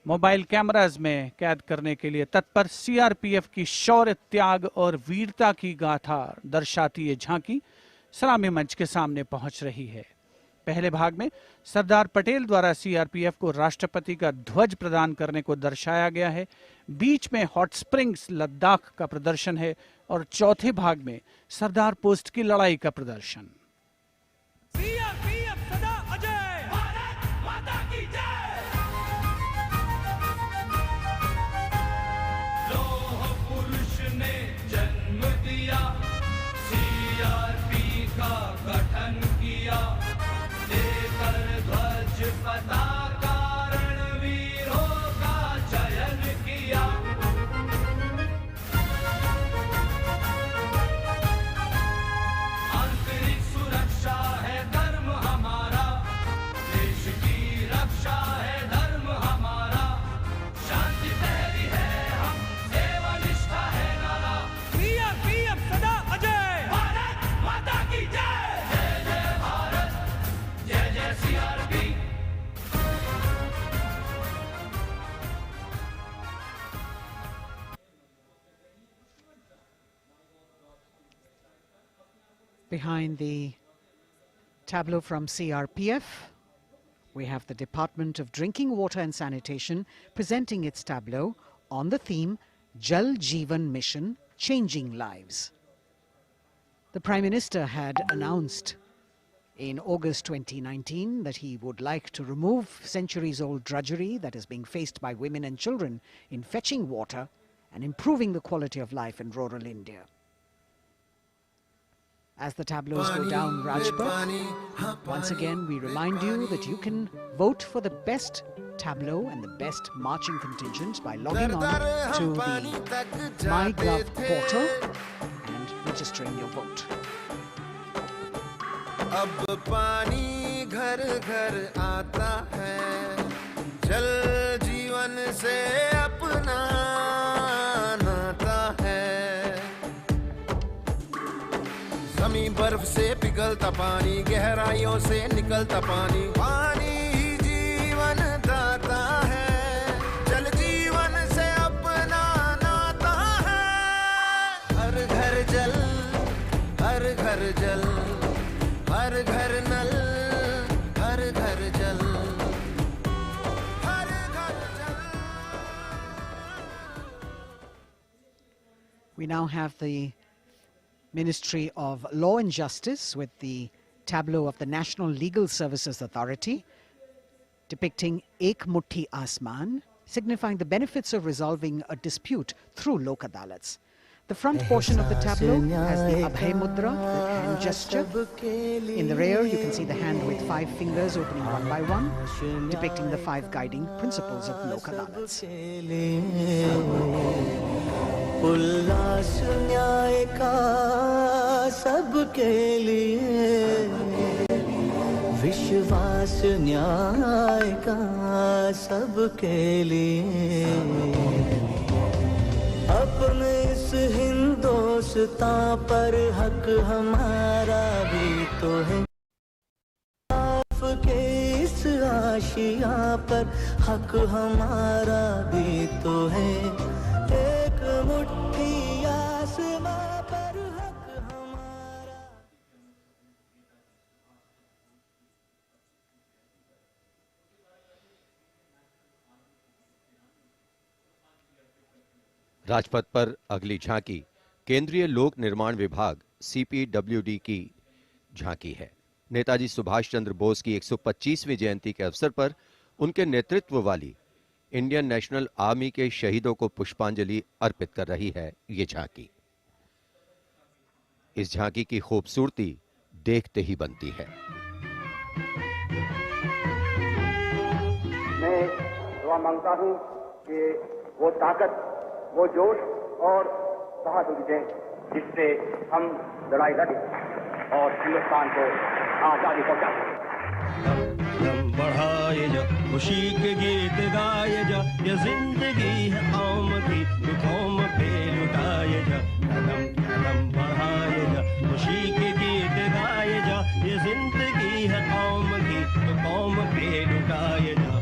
मोबाइल कैमरास में कैद करने के लिए तत्पर। सीआरपीएफ की शौर्य, त्याग और वीरता की गाथा दर्शाती ये झांकी सलामी मंच के सामने पहुंच रही है। पहले भाग में सरदार पटेल द्वारा सीआरपीएफ को राष्ट्रपति का ध्वज प्रदान करने को दर्शाया गया है। बीच में हॉट स्प्रिंग्स लद्दाख का प्रदर्शन है और चौथे भाग में सरदार पोस्ट की लड़ाई का प्रदर्शन। सीआरपीएफ सदा अजय, भारत माता की जय। लौह पुरुष ने जन्म दिया, सीआरपी का गठन किया, लेकर ध्वज पताका रणवीरों का चयन किया। आंतरिक सुरक्षा है धर्म हमारा, देश की रक्षा है धर्म हमारा, शांति पहली है हम, सेवा निष्ठा है नारा। सीआरपीएफ सदा अजय, भारत माता की जय। जय जय भारत, जय जय CRP. Behind the tableau from CRPF, we have the Department of Drinking Water and Sanitation presenting its tableau on the theme Jal Jeevan Mission, Changing Lives. The Prime Minister had announced in August 2019 that he would like to remove centuries-old drudgery that is being faced by women and children in fetching water and improving the quality of life in rural India. As the tableaus go down Rajpath, once again we remind you that you can vote for the best tableau and the best marching contingent by logging on to the MyGov portal and registering your vote. अब पानी घर घर आता है, जल जीवन से अपना नाता है। जमीन बर्फ से पिघलता पानी, गहराइयों से निकलता पानी, पानी ही जीवन दाता है, जल जीवन से अपना नाता है। हर घर जल, हर घर जल, हर घर नल, हर घर जल, हर घर जल। We now have the Ministry of Law and Justice with the tableau of the National Legal Services Authority depicting Ek Muthi Asman, signifying the benefits of resolving a dispute through Lok Adalats. The front portion of the tableau has the Abhay Mudra, the hand gesture. In the rear, you can see the hand with 5 fingers opening one by one, depicting the 5 guiding principles of Lok Adalats. उल्लास न्याय का सबके लिए, विश्वास न्याय का सबके लिए, अपने इस हिंदुस्तान पर हक हमारा भी तो है, आपके इस आशिया पर हक हमारा भी तो है, एक मुट्ठी आसमां पर हक हमारा। राजपथ पर अगली झांकी केंद्रीय लोक निर्माण विभाग CPWD की झांकी है। नेताजी सुभाष चंद्र बोस की 125वीं जयंती के अवसर पर उनके नेतृत्व वाली इंडियन नेशनल आर्मी के शहीदों को पुष्पांजलि अर्पित कर रही है ये झांकी। इस झांकी की खूबसूरती देखते ही बनती है। मैं दुआ मांगता हूं कि वो ताकत, वो जोश और बहादुरी दें जिससे हम लड़ाई लड़ें और हिंदुस्तान को आजादी पहुंचा सकें। कदम बढ़ाए जा, खुशी के गीत गाए जा, ये जिंदगी है कौम की, तू कौम पे लुटाए जा। कदम कदम बढ़ाए जा, खुशी के गीत गाए जा, ये जिंदगी है कौम की, तू कौम पे लुटाए जा।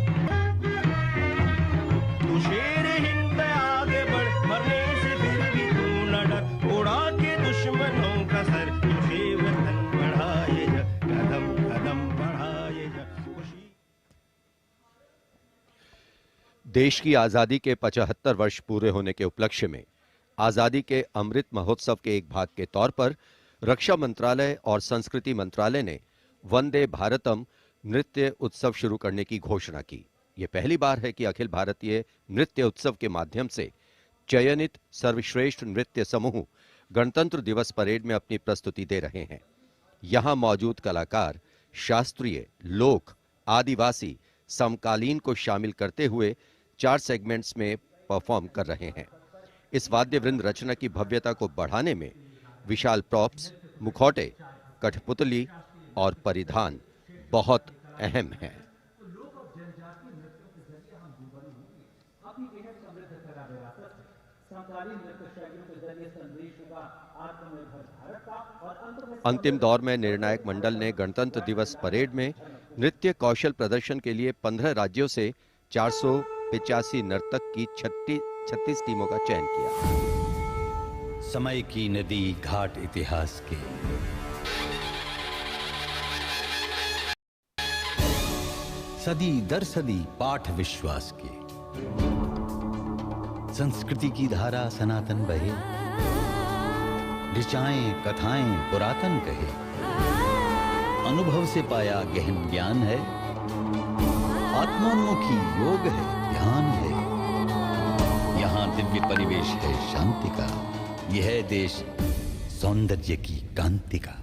तू शेर हिंद आगे बढ़, मरने से फिर भी तू न डर, उड़ा के दुश्मनों का सर, तुझे वतन बढ़ाए जा। कदम कदम बढ़ाए जा। देश की आजादी के 75 वर्ष पूरे होने के उपलक्ष्य में आजादी के अमृत महोत्सव के एक भाग के तौर पर रक्षा मंत्रालय और संस्कृति मंत्रालय ने वंदे भारतम नृत्य उत्सव शुरू करने की घोषणा की। यह पहली बार है कि अखिल भारतीय नृत्य उत्सव के माध्यम से चयनित सर्वश्रेष्ठ नृत्य समूह गणतंत्र दिवस परेड में अपनी प्रस्तुति दे रहे हैं। यहां मौजूद कलाकार शास्त्रीय, लोक, आदिवासी, समकालीन को शामिल करते हुए 4 सेगमेंट्स में परफॉर्म कर रहे हैं। इस वाद्य वृंद रचना की भव्यता को बढ़ाने में विशाल प्रॉप्स, मुखौटे, कठपुतली और परिधान बहुत अहम हैं। अंतिम दौर में निर्णायक मंडल ने गणतंत्र दिवस परेड में नृत्य कौशल प्रदर्शन के लिए 15 राज्यों से 485 नर्तक की 36 टीमों का चयन किया। समय की नदी घाट इतिहास के, सदी दर सदी पाठ विश्वास के, संस्कृति की धारा सनातन बहे, ऋचाएं कथाएं पुरातन कहे, अनुभव से पाया गहन ज्ञान है, आत्मोन्मुखी योग है, ध्यान है, यहाँ दिव्य परिवेश है शांति का, यह है देश सौंदर्य की कांति का।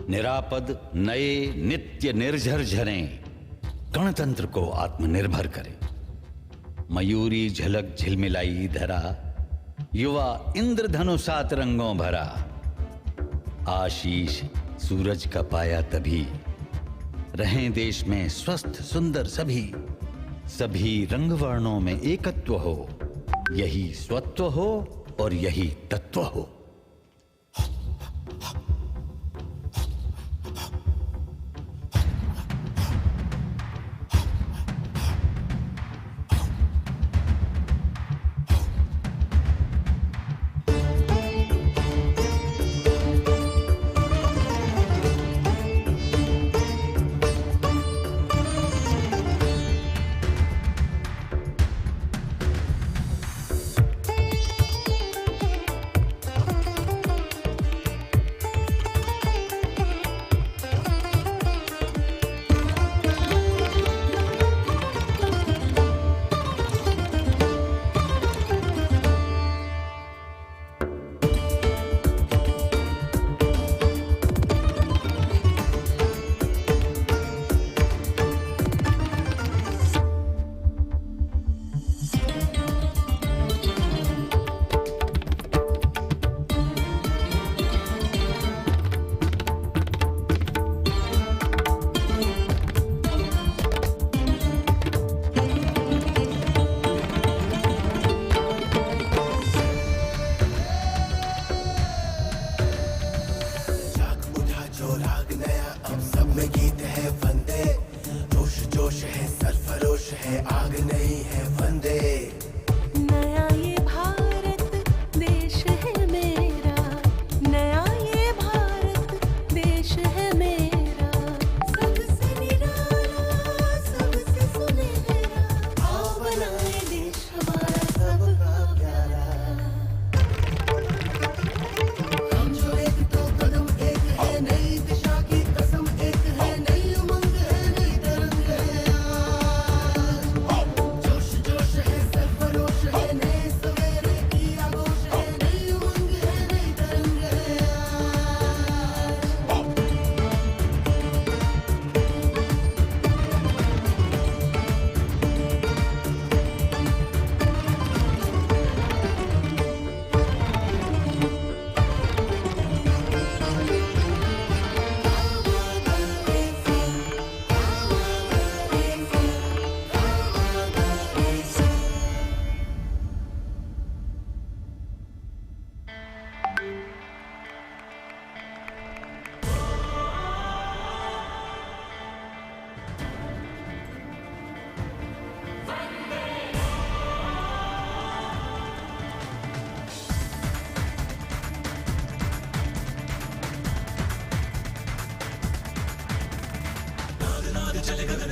निरापद नए नित्य निर्झर झरें गणतंत्र को आत्मनिर्भर करें। मयूरी झलक झिलमिलाई धरा, युवा इंद्रधनुषात रंगों भरा। आशीष सूरज का पाया तभी, रहें देश में स्वस्थ सुंदर सभी। सभी रंग वर्णों में एकत्व हो, यही स्वत्व हो और यही तत्व हो।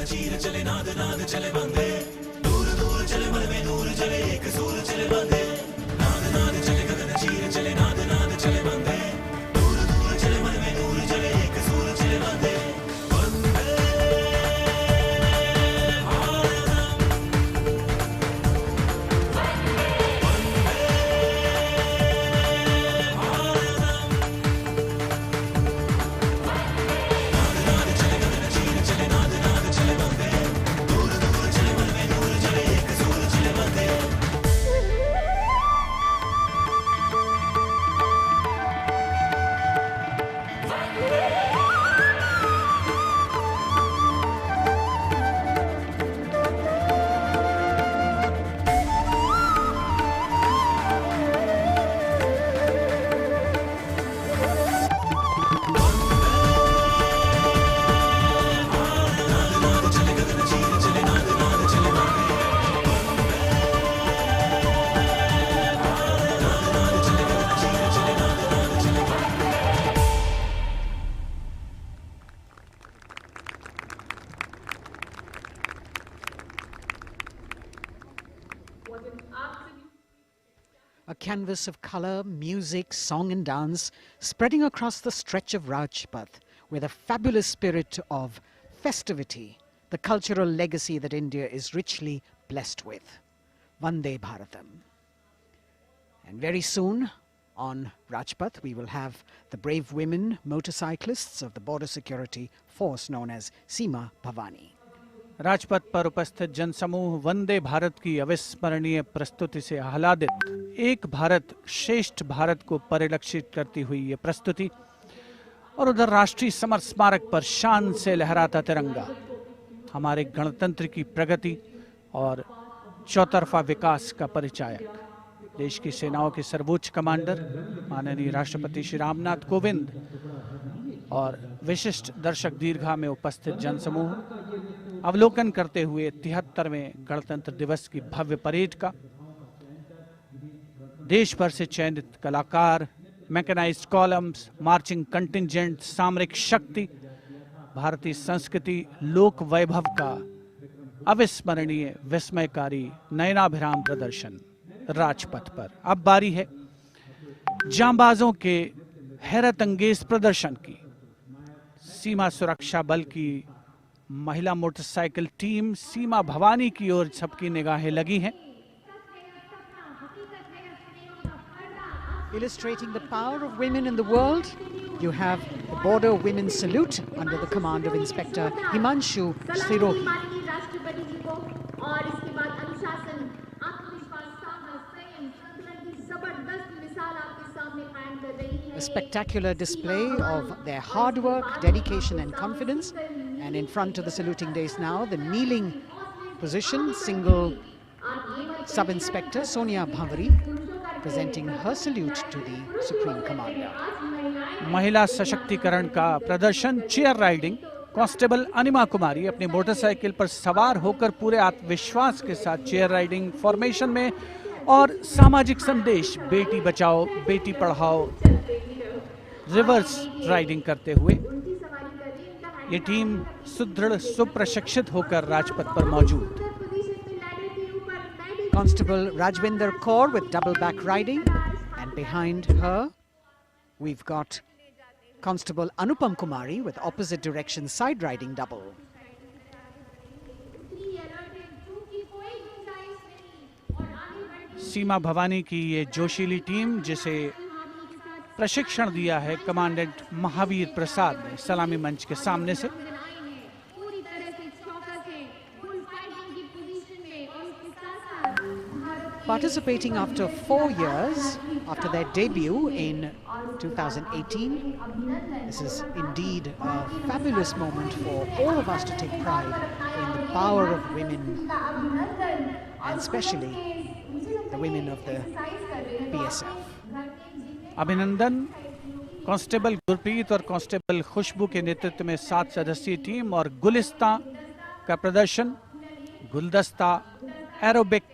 चीर चले नाद नाद चले बंदे, दूर दूर चले मन में नूर चले एक सूर चले बंदे। नाद नाद चले गगन चीर चले नाद नाद चले बंदे, दूर दूर चले मन में नूर चले एक सूर चले बंदे। A canvas of color, music, song and dance spreading across the stretch of Rajpath with a fabulous spirit of festivity, the cultural legacy that India is richly blessed with. Vande Bharatam. And very soon, On Rajpath, we will have the brave women motorcyclists of the border security force known as Seema Bhavani. Rajpath पर उपस्थित जनसमूह वंदे भारत की अविस्मरणीय प्रस्तुति से आह्लादित। एक भारत श्रेष्ठ भारत को परिलक्षित करती हुई ये प्रस्तुति, और उधर राष्ट्रीय समर स्मारक पर शान से लहराता तिरंगा हमारे गणतंत्र की प्रगति और चौतरफा विकास का परिचायक। देश की सेनाओं के सर्वोच्च कमांडर माननीय राष्ट्रपति श्री रामनाथ कोविंद और विशिष्ट दर्शक दीर्घा में उपस्थित जनसमूह अवलोकन करते हुए 73वें गणतंत्र दिवस की भव्य परेड का। देश भर से चयनित कलाकार, मैकेनाइज्ड कॉलम्स, मार्चिंग कंटिंजेंट, सामरिक शक्ति, भारतीय संस्कृति, लोक वैभव का अविस्मरणीय विस्मयकारी नयनाभिराम प्रदर्शन राजपथ पर। अब बारी है जांबाजों के हैरत अंगेज प्रदर्शन की। सीमा सुरक्षा बल की महिला मोटरसाइकिल टीम सीमा भवानी की ओर सबकी निगाहें लगी हैं। Illustrating the power of women in the world, you have the Border Women's Salute under the command of Inspector Himanshu Sirohi. A spectacular display of their hard work, dedication and confidence. And in front of the saluting days now, the kneeling position, single Sub-Inspector Sonia Bhavari presenting her salute to the Supreme Commander. महिला सशक्तिकरण का प्रदर्शन chair riding. Constable अनिमा कुमारी अपनी motorcycle पर सवार होकर पूरे आत्मविश्वास के साथ चेयर राइडिंग फॉर्मेशन में और सामाजिक संदेश बेटी बचाओ बेटी पढ़ाओ रिवर्स राइडिंग करते हुए ये टीम सुदृढ़ सुप्रशिक्षित होकर राजपथ पर मौजूद। Constable Rajvinder Kaur with double back riding, and behind her we've got Constable Anupam Kumari with opposite direction side riding double. सीमा भवानी की ये जोशीली टीम जिसे प्रशिक्षण दिया है कमांडेंट महावीर प्रसाद ने सलामी मंच के सामने से। Participating after 4 years after their debut in 2018, this is indeed a fabulous moment for all of us to take pride in the power of women, and especially the women of the BSF. अभिनंदन। Constable Gurpreet और constable खुशबू के नेतृत्व में 7 सदस्यीय team और गुलिस्ता का प्रदर्शन, गुलदस्ता, एरोबिक,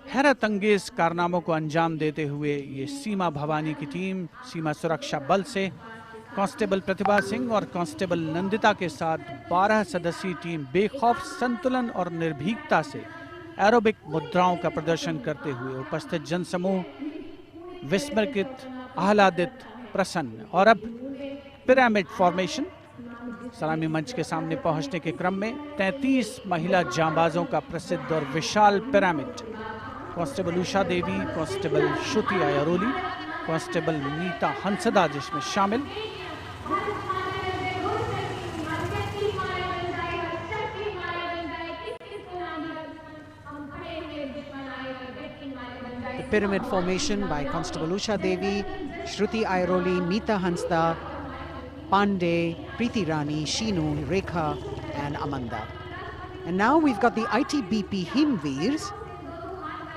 हैरत अंगेज कारनामों को अंजाम देते हुए ये सीमा भवानी की टीम सीमा सुरक्षा बल से कांस्टेबल प्रतिभा सिंह और कांस्टेबल नंदिता के साथ 12 सदस्यीय टीम बेखौफ संतुलन और निर्भीकता से एरोबिक मुद्राओं का प्रदर्शन करते हुए उपस्थित जनसमूह विस्मृत, आह्लादित, प्रसन्न। और अब पिरामिड फॉर्मेशन। सलामी मंच के सामने पहुंचने के क्रम में 33 महिला जांबाजों का प्रसिद्ध और विशाल पिरामिड कांस्टेबल उषा देवी, कांस्टेबल श्रुति आयरोली, कांस्टेबल नीता हंसदा जिसमें शामिल। The pyramid formation by Constable Usha Devi, Shruti Airoli, Meeta Hansda, Pandey, Preeti Rani, Sheenu, Rekha and Amanda. And now we've got the ITBP Himveers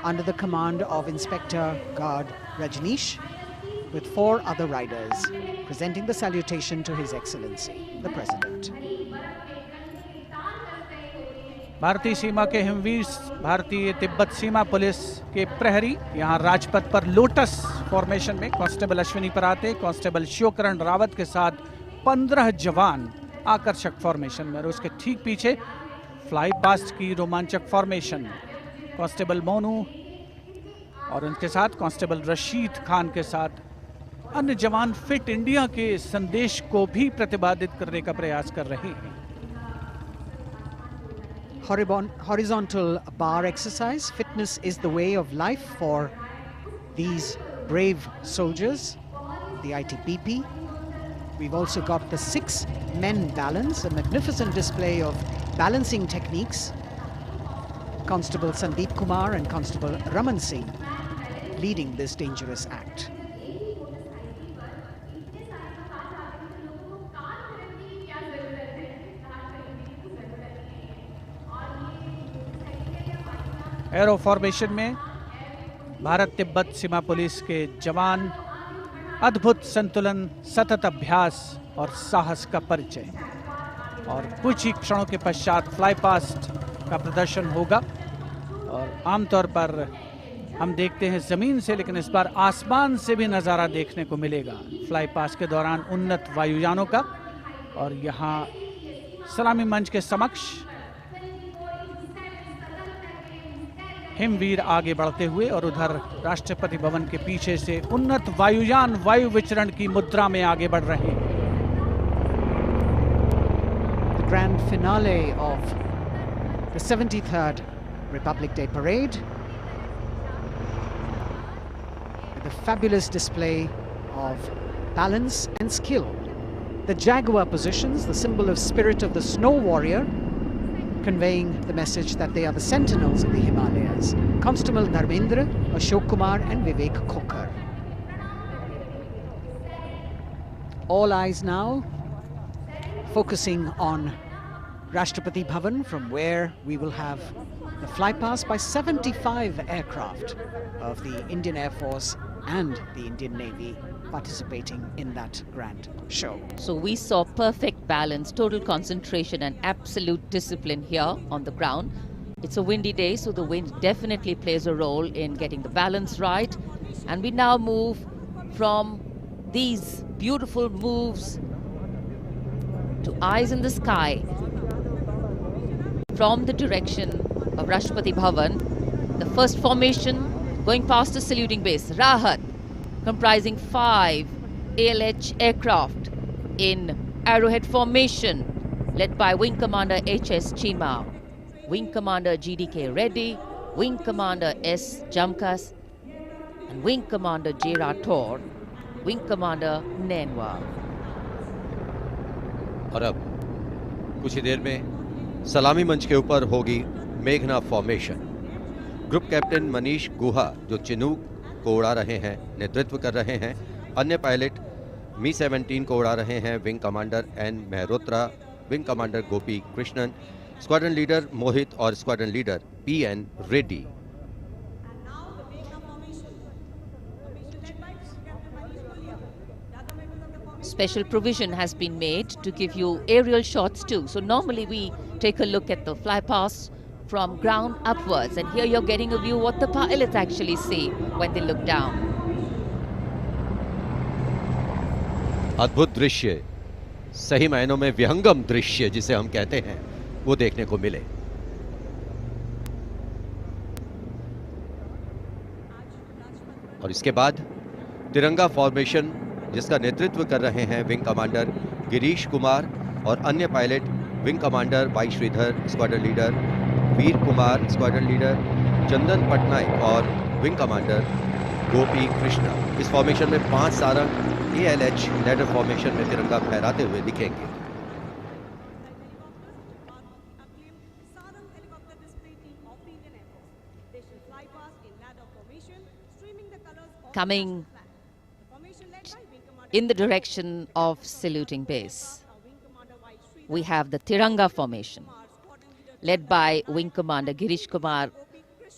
under the command of Inspector Guard Rajneesh with 4 other riders presenting the salutation to His Excellency, the President. भारतीय सीमा के हिमवीर, भारतीय तिब्बत सीमा police के प्रहरी यहाँ राजपथ पर lotus formation में constable Ashwini पराते, constable Shivkaran Rawat के साथ 15 जवान आकर्षक फॉर्मेशन में, और उसके ठीक पीछे फ्लाई पास्ट की रोमांचक फॉर्मेशन कांस्टेबल मोनू और उनके साथ कांस्टेबल रशीद खान के साथ अन्य जवान फिट इंडिया के संदेश को भी प्रतिपादित करने का प्रयास कर रहे हैं। Horizontal bar exercise. Fitness is the way of life for these brave soldiers, the ITBP. We've also got the 6 men balance, a magnificent display of balancing techniques. Constable Sandeep Kumar and Constable Raman Singh leading this dangerous act. Arrow formation में भारत तिब्बत सीमा police के जवान, अद्भुत संतुलन, सतत अभ्यास और साहस का परिचय। और कुछ ही क्षणों के पश्चात फ्लाई पास्ट का प्रदर्शन होगा। और आमतौर पर हम देखते हैं जमीन से, लेकिन इस बार आसमान से भी नज़ारा देखने को मिलेगा फ्लाई पास्ट के दौरान उन्नत वायुयानों का। और यहाँ सलामी मंच के समक्ष हिमवीर आगे बढ़ते हुए और उधर राष्ट्रपति भवन के पीछे से उन्नत वायुयान वायु विचरण की मुद्रा में आगे बढ़ रहे हैं। The grand finale of the 73rd Republic Day Parade, with a fabulous display of balance and skill. The Jaguar positions, the symbol of spirit of the snow warrior, conveying the message that they are the sentinels of the Himalayas. Constable Dharmendra, Ashok Kumar and Vivek Khokar. All eyes now focusing on Rashtrapati Bhavan, from where we will have the flypast by 75 aircraft of the Indian Air Force and the Indian Navy participating in that grand show. So we saw perfect balance, total concentration and absolute discipline here on the ground. It's a windy day, so the wind definitely plays a role in getting the balance right. And we now move from these beautiful moves to eyes in the sky from the direction of Rashtrapati Bhavan. The first formation going past the saluting base, Rahat, comprising 5 ALH aircraft in arrowhead formation, led by Wing Commander H.S. Chima, Wing Commander G.D.K. Reddy, Wing Commander S. Jamkas, and Wing Commander J. Rathore, Wing Commander Nenwa. और अब कुछ ही देर में सलामी मंच के ऊपर होगी मेघना फॉर्मेशन। ग्रुप कैप्टन मनीष गुहा, जो चिनूक को उड़ा रहे हैं, नेतृत्व कर रहे हैं। अन्य पायलट मी-17 को उड़ा रहे हैं wing commander N Mehrotra, wing commander Gopi Krishnan, squadron leader Mohit और squadron leader P N. Reddy. Special provision has been made to give you aerial shots too. So normally we take a look at the flypast from ground upwards, and here you're getting a view what the pilots actually see when they look down. अद्भुत दृश्य, सही मायनों में विहंगम दृश्य जिसे हम कहते हैं, वो देखने को मिले। और इसके बाद तिरंगा फॉर्मेशन, जिसका नेतृत्व कर रहे हैं विंग कमांडर गिरीश कुमार और अन्य pilot wing commander Y Sridhar, squadron leader Veer Kumar, squadron leader Chandan Patnaik और विंग कमांडर गोपी कृष्णा। इस फॉर्मेशन में 5 सारंग ALH लैडर फॉर्मेशन में तिरंगा फहराते हुए दिखेंगे। Coming in the direction of saluting base, we have the Tiranga Formation, led by Wing Commander Girish Kumar,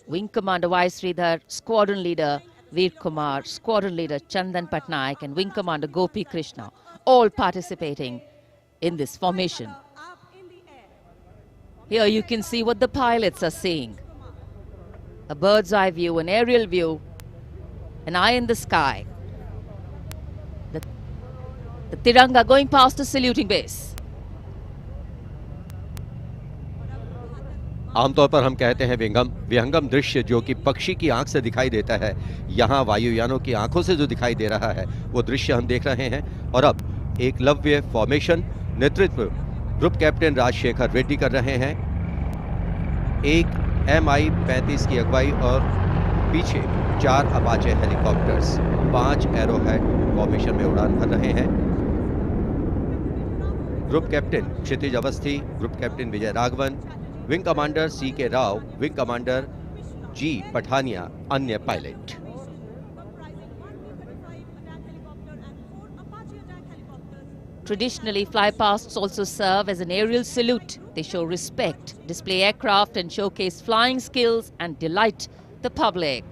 Wing Commander Y. Sridhar, Squadron Leader Veer Kumar, Squadron Leader Chandan Patnaik, and Wing Commander Gopi Krishna, all participating in this formation. Here you can see what the pilots are seeing. A bird's eye view, an aerial view, an eye in the sky. The Tiranga going past the saluting base. आमतौर पर हम कहते हैं विहंगम दृश्य, जो कि पक्षी की आंख से दिखाई देता है। यहाँ वायुयानों की आंखों से जो दिखाई दे रहा है, वो दृश्य हम देख रहे हैं। और अब एकलव्य फॉर्मेशन, नेतृत्व ग्रुप कैप्टन राजशेखर रेड्डी कर रहे हैं। एक MI-35 की अगुवाई और पीछे 4 अपाचे हेलीकॉप्टर्स 5 एरोहेड फॉर्मेशन में उड़ान भर रहे हैं। Group captain Kshitij Awasthi, group captain Vijay Raghavan, wing commander C.K. Rao, wing commander G. Pathania, अन्य pilot. Traditionally, flypasts also serve as an aerial salute. They show respect, display aircraft and showcase flying skills and delight the public.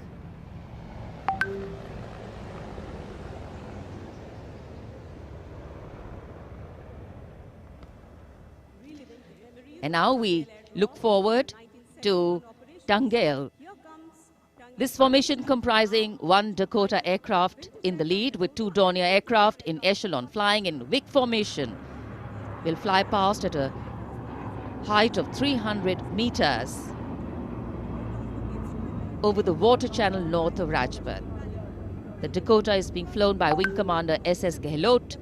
And now we look forward to Tangel. This formation comprising 1 Dakota aircraft in the lead with 2 Dornier aircraft in echelon flying in Vic formation will fly past at a height of 300 meters over the water channel north of Rajpath. The Dakota is being flown by Wing Commander S.S. Gehlot,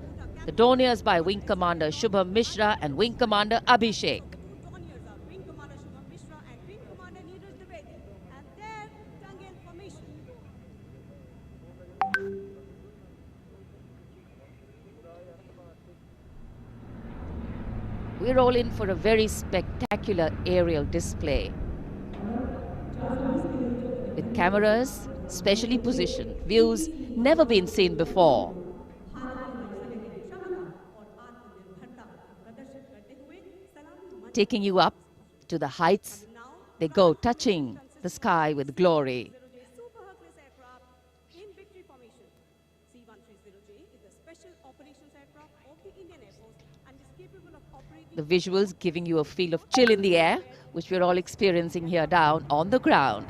the Dorniers by Wing Commander Shubham Mishra and Wing Commander Abhishek. We're all in for a very spectacular aerial display with cameras specially positioned, views never been seen before. Taking you up to the heights, they go, touching the sky with glory. The visuals giving you a feel of chill in the air, which we're all experiencing here down on the ground.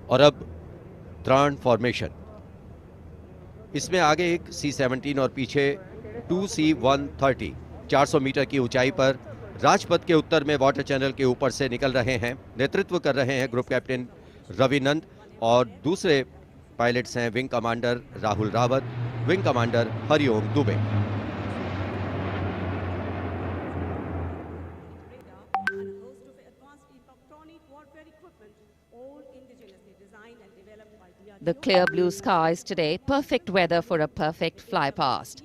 और अब त्राण formation, इसमें आगे एक C-17 और पीछे 2 C-130 400 metre की ऊंचाई पर राजपथ के उत्तर में वाटर चैनल के ऊपर से निकल रहे हैं। नेतृत्व कर रहे हैं ग्रुप कैप्टन रविनंद और दूसरे पायलट्स हैं wing commander Rahul Rawat, wing commander Hariom Dubey. The clear blue skies today, perfect weather for a perfect fly past.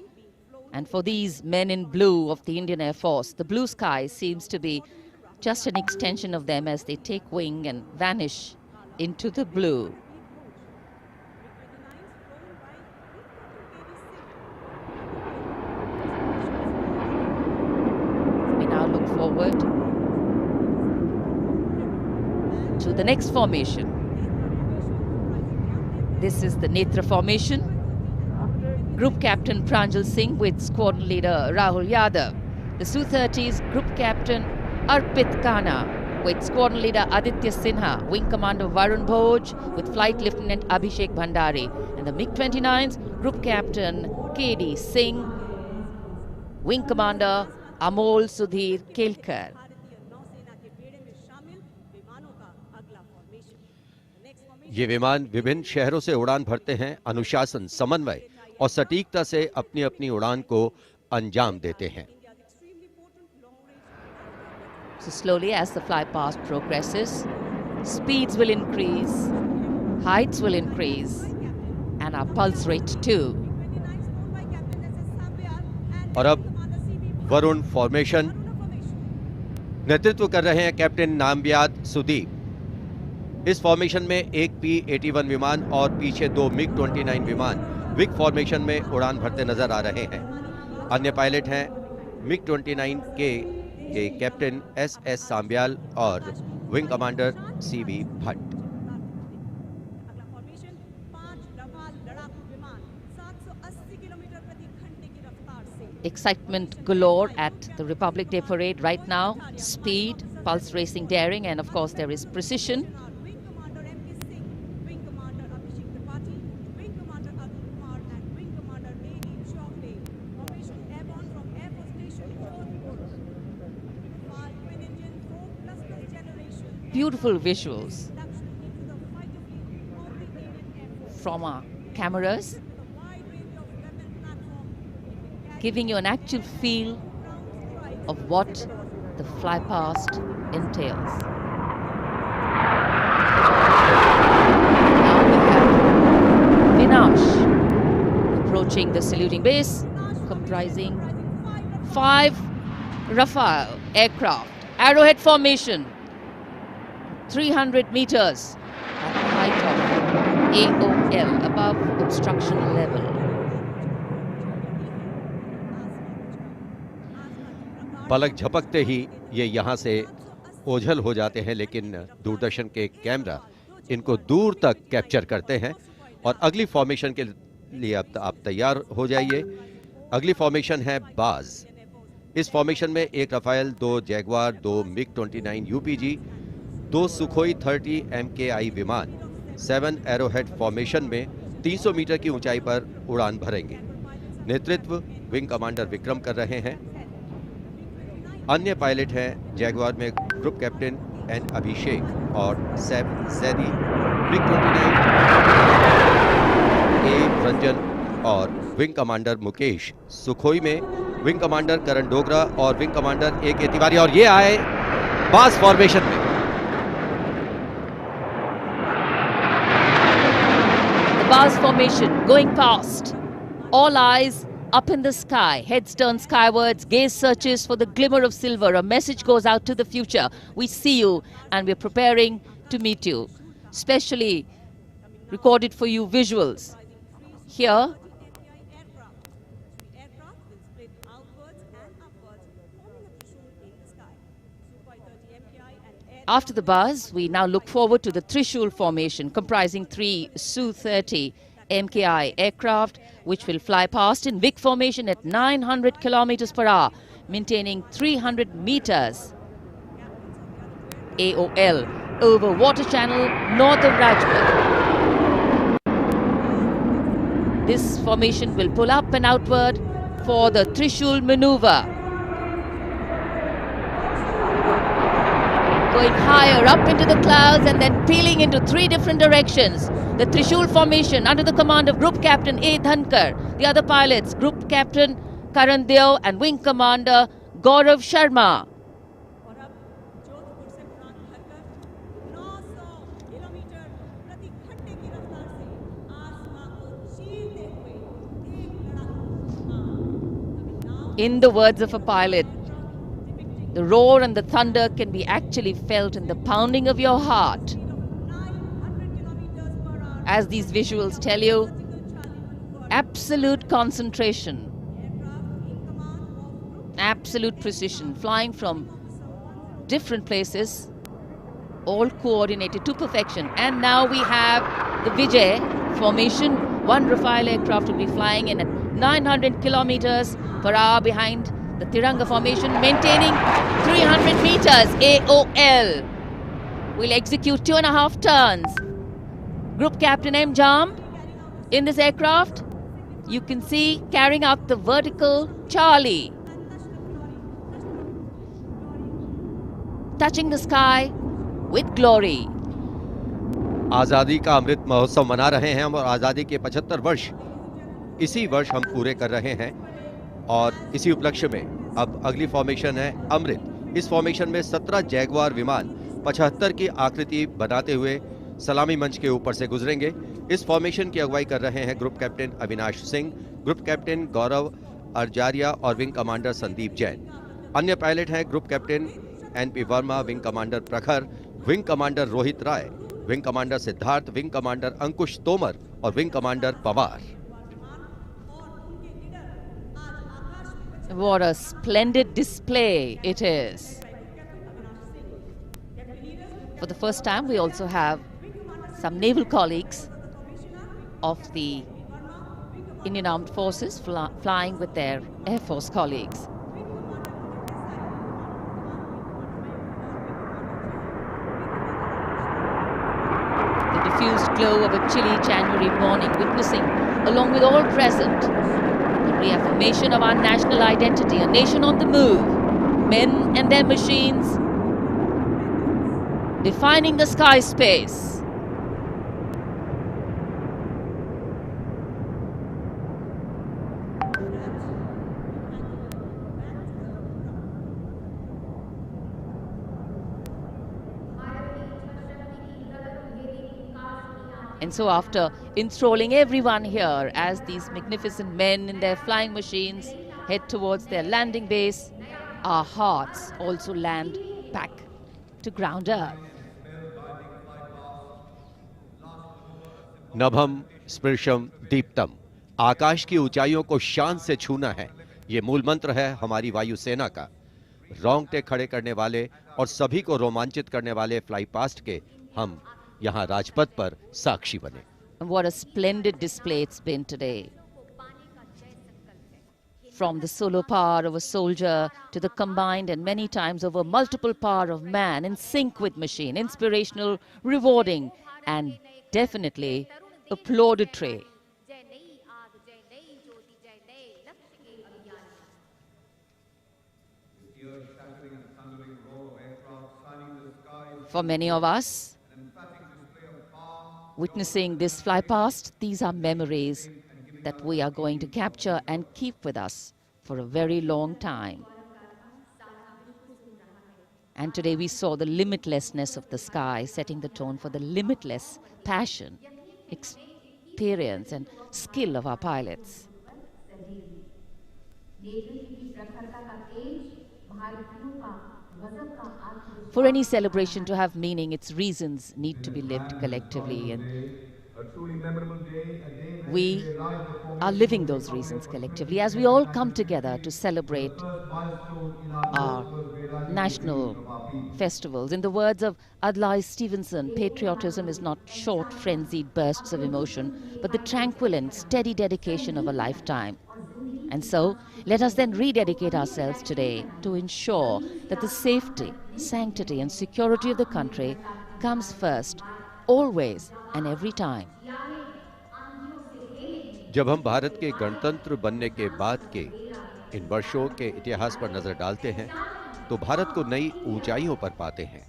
And for these men in blue of the Indian Air Force, the blue sky seems to be just an extension of them as they take wing and vanish into the blue. We now look forward to the next formation. This is the Netra Formation. Group Captain Pranjal Singh with Squadron Leader Rahul Yadav. The Su-30's Group Captain Arpit Khanna with Squadron Leader Aditya Sinha, Wing Commander Varun Bhoj with Flight Lieutenant Abhishek Bhandari, and the MiG-29's Group Captain K.D. Singh, Wing Commander Amol Sudhir Kelkar. ये विमान विभिन्न शहरों से उड़ान भरते हैं, अनुशासन, समन्वय और सटीकता से अपनी अपनी उड़ान को अंजाम देते हैं। So slowly as the fly past progresses, speeds will increase, heights will increase, and our pulse rate too. और अब वरुण फॉर्मेशन, नेतृत्व कर रहे हैं कैप्टन नामबियाद सुदीप। इस फॉर्मेशन में एक P-81 विमान और पीछे 2 MiG-29 विमान विग फॉर्मेशन में उड़ान भरते नजर आ रहे हैं। अन्य पायलट हैं MiG-29 के कैप्टन S.S. सांब्याल और wing commander C.V. Bhatt. Excitement galore at the Republic Day Parade right now. Speed, pulse racing, daring, and of course there is precision. Beautiful visuals. from our cameras, giving you an actual feel of what the fly past entails. Now we have Vinash approaching the saluting base, comprising 5 Rafale aircraft, Arrowhead Formation, 300 meters at the height of AOL, above obstruction level. पलक झपकते ही ये यहाँ से ओझल हो जाते हैं, लेकिन दूरदर्शन के कैमरा इनको दूर तक कैप्चर करते हैं। और अगली फॉर्मेशन के लिए अब आप तैयार हो जाइए। अगली फॉर्मेशन है बाज। इस फॉर्मेशन में 1 Rafale, 2 Jaguar, 2 MiG-29 UPG, 2 Sukhoi 30 MKI विमान 7 एरोहेड फॉर्मेशन में 300 मीटर की ऊंचाई पर उड़ान भरेंगे। नेतृत्व विंग कमांडर विक्रम कर रहे हैं। अन्य पायलट हैं जैगवार में ग्रुप कैप्टन एन अभिषेक और सैफ जैदी, MiG-29 ए रंजन और विंग कमांडर मुकेश, सुखोई में विंग कमांडर करण डोगरा और विंग कमांडर ए के तिवारी। और ये आए बास फॉर्मेशन में। The Bars formation going past. All eyes up in the sky, heads turned skywards, gaze searches for the glimmer of silver. A message goes out to the future. We see you and we're preparing to meet you. Specially recorded for you visuals. Here, after the buzz, we now look forward to the Trishul formation, comprising 3 Su-30 MKI aircraft, which will fly past in VIC formation at 900 kilometers per hour, maintaining 300 meters AOL over water channel north of Rajput. This formation will pull up and outward for the Trishul maneuver. Going higher up into the clouds and then peeling into 3 different directions. The Trishul formation under the command of Group Captain A. Dhankar. The other pilots, Group Captain Karan Deo and Wing Commander Gaurav Sharma. In the words of a pilot, the roar and the thunder can be actually felt in the pounding of your heart. As these visuals tell you, absolute concentration, absolute precision, flying from different places, all coordinated to perfection. And now we have the Vijay formation. 1 Rafale aircraft will be flying in at 900 kilometers per hour behind the Tiranga Formation, maintaining 300 meters AOL. We'll execute 2.5 turns. Group Captain M. Jam in this aircraft, you can see carrying out the vertical Charlie. Touching the sky with glory. आज़ादी का अमृत महोत्सव मना रहे हैं हम, और आज़ादी के 75 वर्ष इसी वर्ष हम पूरे कर रहे हैं। और इसी उपलक्ष्य में अब अगली फॉर्मेशन है अमृत। इस फॉर्मेशन में 17 जैगवार विमान 75 की आकृति बनाते हुए सलामी मंच के ऊपर से गुजरेंगे। इस फॉर्मेशन की अगुवाई कर रहे हैं group captain Avinash Singh, group captain Gaurav Arjaria और विंग कमांडर संदीप जैन। अन्य पायलट हैं group captain NP Verma, wing commander Prakhar, wing commander Rohit Rai, wing commander Siddharth, wing commander Ankush Tomar और wing commander Pawar. What a splendid display it is. For the first time, we also have some naval colleagues of the Indian Armed Forces flying with their Air Force colleagues. The diffused glow of a chilly January morning, witnessing, along with all present, the reaffirmation of our national identity, a nation on the move, men and their machines, defining the sky space. And so after enthralling everyone here as these magnificent men in their flying machines head towards their landing base, our hearts also land back to ground earth. नभम स्पृशम Deeptam, आकाश की ऊंचाइयों को शान से छूना है, ये मूल मंत्र है हमारी वायुसेना का। रोंगटे खड़े करने वाले और सभी को रोमांचित करने वाले फ्लाई पास्ट के हम यहाँ राजपथ पर साक्षी बने। And what a splendid display it's been today. From the solo power of a soldier to the combined and many times over multiple power of man, in sync with machine, inspirational, rewarding, and definitely applaudatory. For many of us, witnessing this fly past, these are memories that we are going to capture and keep with us for a very long time. And today we saw the limitlessness of the sky, setting the tone for the limitless passion, experience and skill of our pilots. For any celebration to have meaning, its reasons need to be lived collectively, and we are living those reasons collectively as we all come together to celebrate our national festivals. In the words of Adlai Stevenson, patriotism is not short, frenzied bursts of emotion, but the tranquil and steady dedication of a lifetime. And so, let us then rededicate ourselves today to ensure that the safety, sanctity and security of the country comes first, always and every time. जब हम भारत के गणतंत्र बनने के बाद के इन वर्षों के इतिहास पर नजर डालते हैं, तो भारत को नई ऊंचाइयों पर पाते हैं।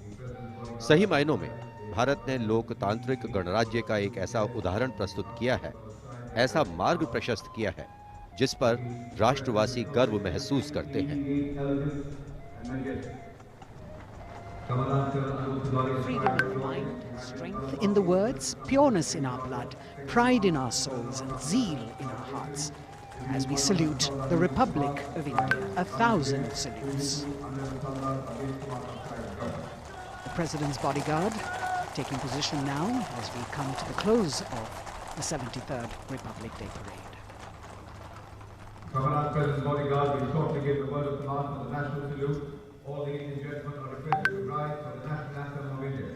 सही मायनों में भारत ने लोकतांत्रिक गणराज्य का एक ऐसा उदाहरण प्रस्तुत किया है, ऐसा मार्ग प्रशस्त किया है, जिस पर राष्ट्रवासी गर्व महसूस करते हैं। Freedom of mind, strength in the words, pureness in our blood, pride in our souls and zeal in our hearts. As we salute the Republic of India, 1,000 salutes. The President's bodyguard taking position now as we come to the close of the 73rd Republic Day Parade. Commonwealth President's bodyguard will shortly give the word of command for the national salute. All the Indian gentlemen are requested to rise for the national anthem of India.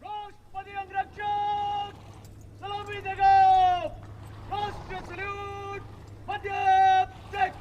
राष्ट्रपति अंगरक्षक सलामी देगा। राष्ट्रीय salute मध्य तक।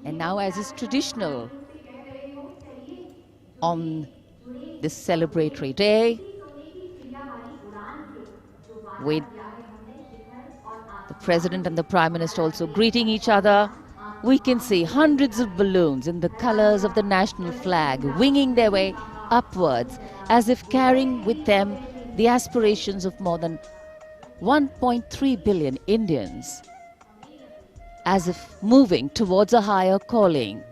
And now, as is traditional on this celebratory day, with the President and the Prime Minister also greeting each other, we can see hundreds of balloons in the colors of the national flag winging their way upwards, as if carrying with them the aspirations of more than 1.3 billion Indians, as if moving towards a higher calling.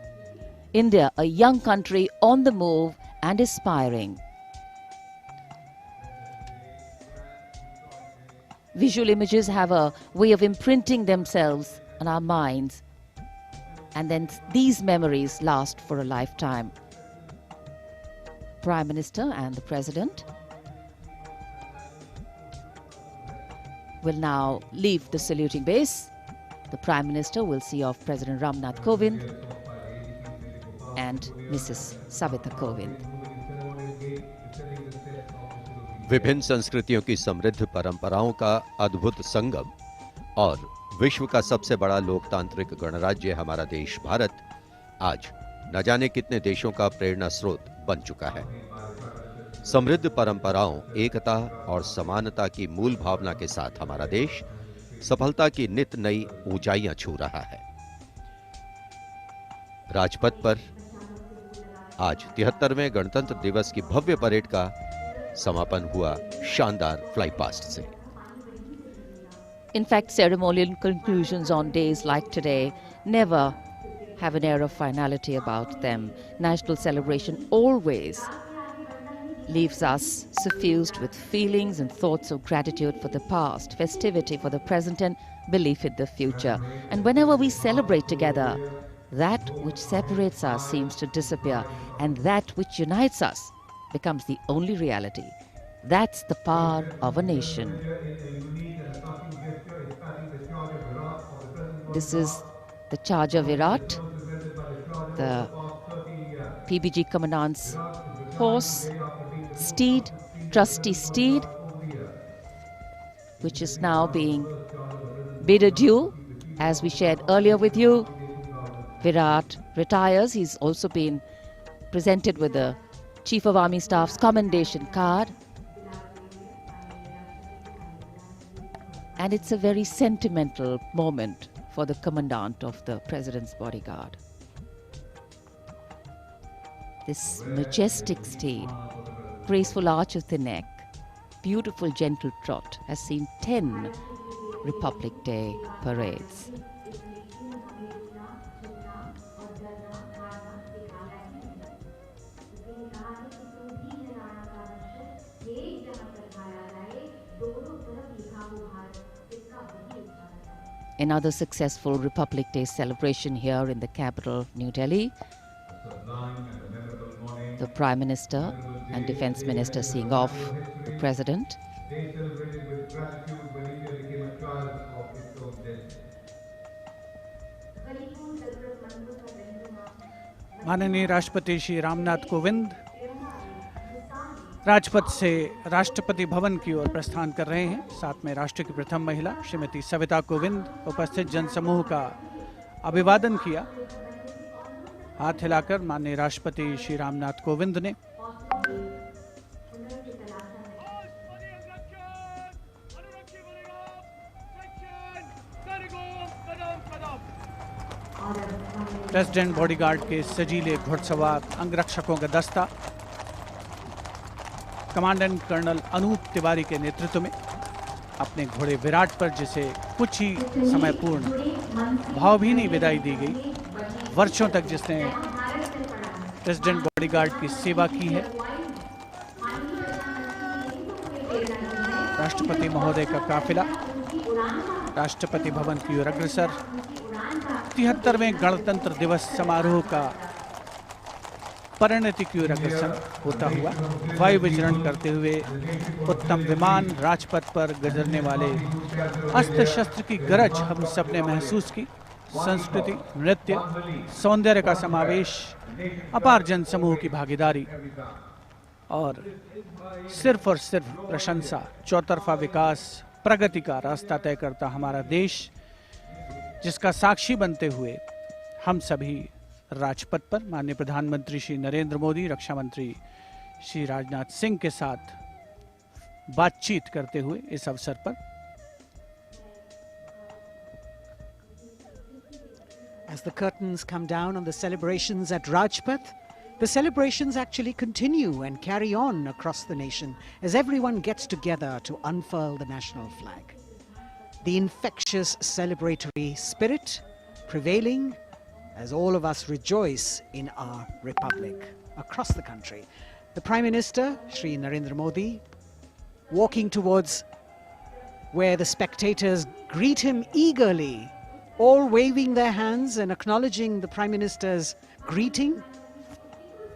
India, a young country on the move and aspiring. Visual images have a way of imprinting themselves on our minds And then these memories last for a lifetime. Prime Minister and the President will now leave the saluting base. The Prime Minister will see off President Ramnath Kovind and Mrs. Savita Kovind. विभिन्न संस्कृतियों की समृद्ध परंपराओं का अद्भुत संगम और विश्व का सबसे बड़ा लोकतांत्रिक गणराज्य हमारा देश भारत आज न जाने कितने देशों का प्रेरणा स्रोत बन चुका है। समृद्ध परंपराओं, एकता और समानता की मूल भावना के साथ हमारा देश सफलता की नित नई ऊंचाइयां छू रहा है। राजपथ पर आज 73वें गणतंत्र दिवस की भव्य परेड का समापन हुआ शानदार फ्लाई पास्ट से। In fact, ceremonial conclusions on days like today never have an air of finality about them. National celebration always leaves us suffused with feelings and thoughts of gratitude for the past, festivity for the present, and belief in the future. And whenever we celebrate together, that which separates us seems to disappear, and that which unites us becomes the only reality. That's the power of a nation. This is the charge of Virat, the PBG Commandant's horse, steed, trusty steed, which is now being bid adieu. As we shared earlier with you, Virat retires. He's also been presented with the Chief of Army Staff's commendation card. And it's a very sentimental moment for the commandant of the President's bodyguard. This majestic steed, graceful arch of the neck, beautiful gentle trot has seen 10 Republic Day parades. Another successful Republic Day celebration here in the capital, New Delhi. The Prime Minister and Defence Minister seeing off the President. माननीय राष्ट्रपति श्री रामनाथ कोविंद राजपथ से राष्ट्रपति भवन की ओर प्रस्थान कर रहे हैं। साथ में राष्ट्र की प्रथम महिला श्रीमती सविता कोविंद उपस्थित जनसमूह का अभिवादन किया। हाथ हिलाकर माननीय राष्ट्रपति श्री रामनाथ कोविंद ने प्रेसिडेंट बॉडीगार्ड के सजीले घुड़सवार अंगरक्षकों का दस्ता कमांडेंट कर्नल अनूप तिवारी के नेतृत्व में अपने घोड़े विराट पर, जिसे कुछ ही समय पूर्ण भावभीनी विदाई दी गई, वर्षों तक जिसने प्रेसिडेंट बॉडीगार्ड की सेवा की है, राष्ट्रपति महोदय का काफिला राष्ट्रपति भवन की ओर अग्रसर 73वें गणतंत्र दिवस समारोह का परिणति की ओर अग्रसर होता हुआ वायु विचरण करते हुए उत्तम विमान राजपथ पर गुजरने वाले अस्त्र शस्त्र की गरज हम सब ने महसूस की। संस्कृति, नृत्य, सौंदर्य का समावेश, अपार जनसमूह की भागीदारी और सिर्फ प्रशंसा, चौतरफा विकास, प्रगति का रास्ता तय करता हमारा देश, जिसका साक्षी बनते हुए हम सभी राजपथ पर माननीय प्रधानमंत्री श्री नरेंद्र मोदी, रक्षा मंत्री श्री राजनाथ सिंह के साथ बातचीत करते हुए इस अवसर पर As the curtains come down on the celebrations at Rajpath, the celebrations actually continue and carry on across the nation as everyone gets together to unfurl the national flag. The infectious celebratory spirit prevailing as all of us rejoice in our republic across the country. The Prime Minister, Shri Narendra Modi, walking towards where the spectators greet him eagerly all waving their hands and acknowledging the Prime Minister's greeting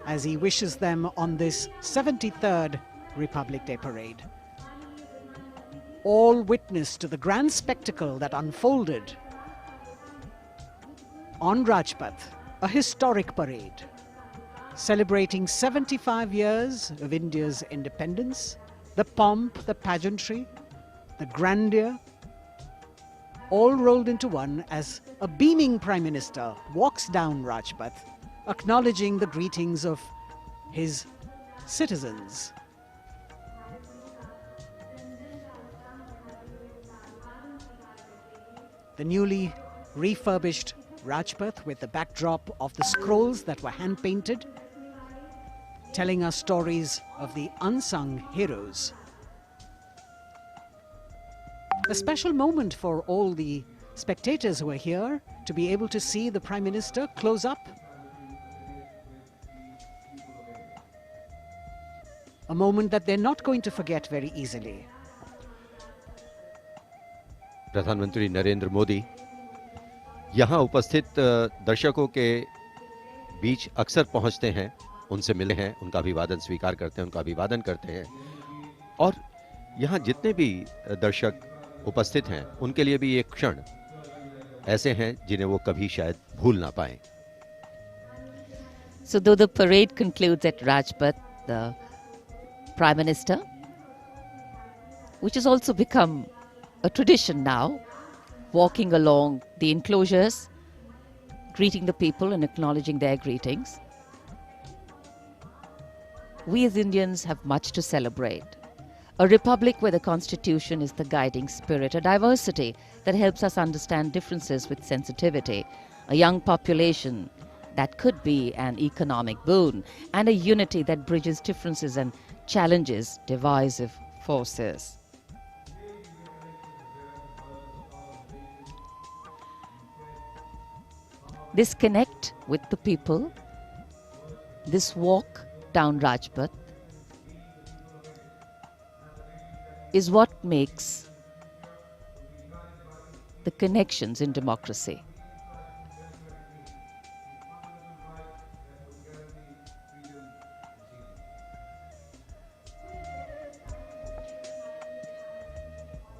as he wishes them on this 73rd Republic Day parade. All witness to the grand spectacle that unfolded on Rajpath, a historic parade celebrating 75 years of India's independence, the pomp, the pageantry, the grandeur, all rolled into one as a beaming Prime Minister walks down Rajpath, acknowledging the greetings of his citizens. The newly refurbished Rajpath with the backdrop of the scrolls that were hand-painted, telling us stories of the unsung heroes. A special moment for all the spectators who are here to be able to see the Prime Minister close up. A moment that they're not going to forget very easily. प्रधानमंत्री नरेंद्र मोदी यहाँ उपस्थित दर्शकों के बीच अक्सर पहुंचते हैं, उनसे मिले हैं, उनका अभिवादन स्वीकार करते हैं, उनका अभिवादन करते हैं और यहाँ जितने भी दर्शक उपस्थित हैं उनके लिए भी ये क्षण ऐसे हैं जिन्हें वो कभी शायद भूल ना पाएं। So though the parade concludes at Rajpath, the Prime Minister, which has also become a tradition now, walking along the enclosures, greeting the people and acknowledging their greetings. We as Indians have much to celebrate. A republic where the Constitution is the guiding spirit, a diversity that helps us understand differences with sensitivity, a young population that could be an economic boon, and a unity that bridges differences and challenges divisive forces. This connect with the people, this walk down Rajpath, is what makes the connections in democracy.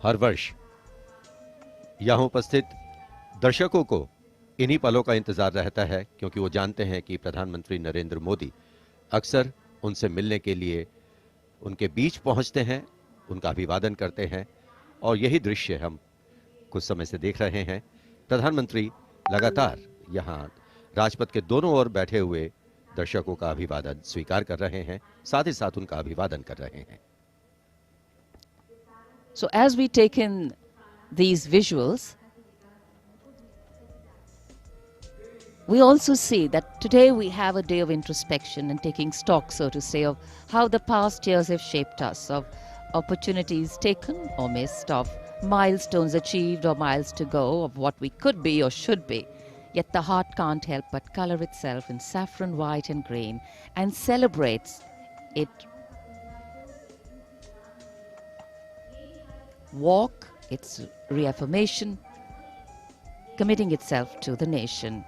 हर वर्ष यहाँ उपस्थित दर्शकों को इन्हीं पलों का इंतजार रहता है क्योंकि वो जानते हैं कि प्रधानमंत्री नरेंद्र मोदी अक्सर उनसे मिलने के लिए उनके बीच पहुंचते हैं, उनका अभिवादन करते हैं और यही दृश्य हम कुछ समय से देख रहे हैं। प्रधानमंत्री लगातार यहाँ राजपथ के दोनों ओर बैठे हुए दर्शकों का अभिवादन स्वीकार कर रहे हैं, साथ ही साथ उनका अभिवादन कर रहे हैं। So as we take in these visuals, we also see that today we have a day of introspection and taking stock, so to say, of how the past years have shaped us, of opportunities taken or missed, of milestones achieved or miles to go, of what we could be or should be. Yet the heart can't help but color itself in saffron, white and green and celebrates it. Walk, its reaffirmation, committing itself to the nation.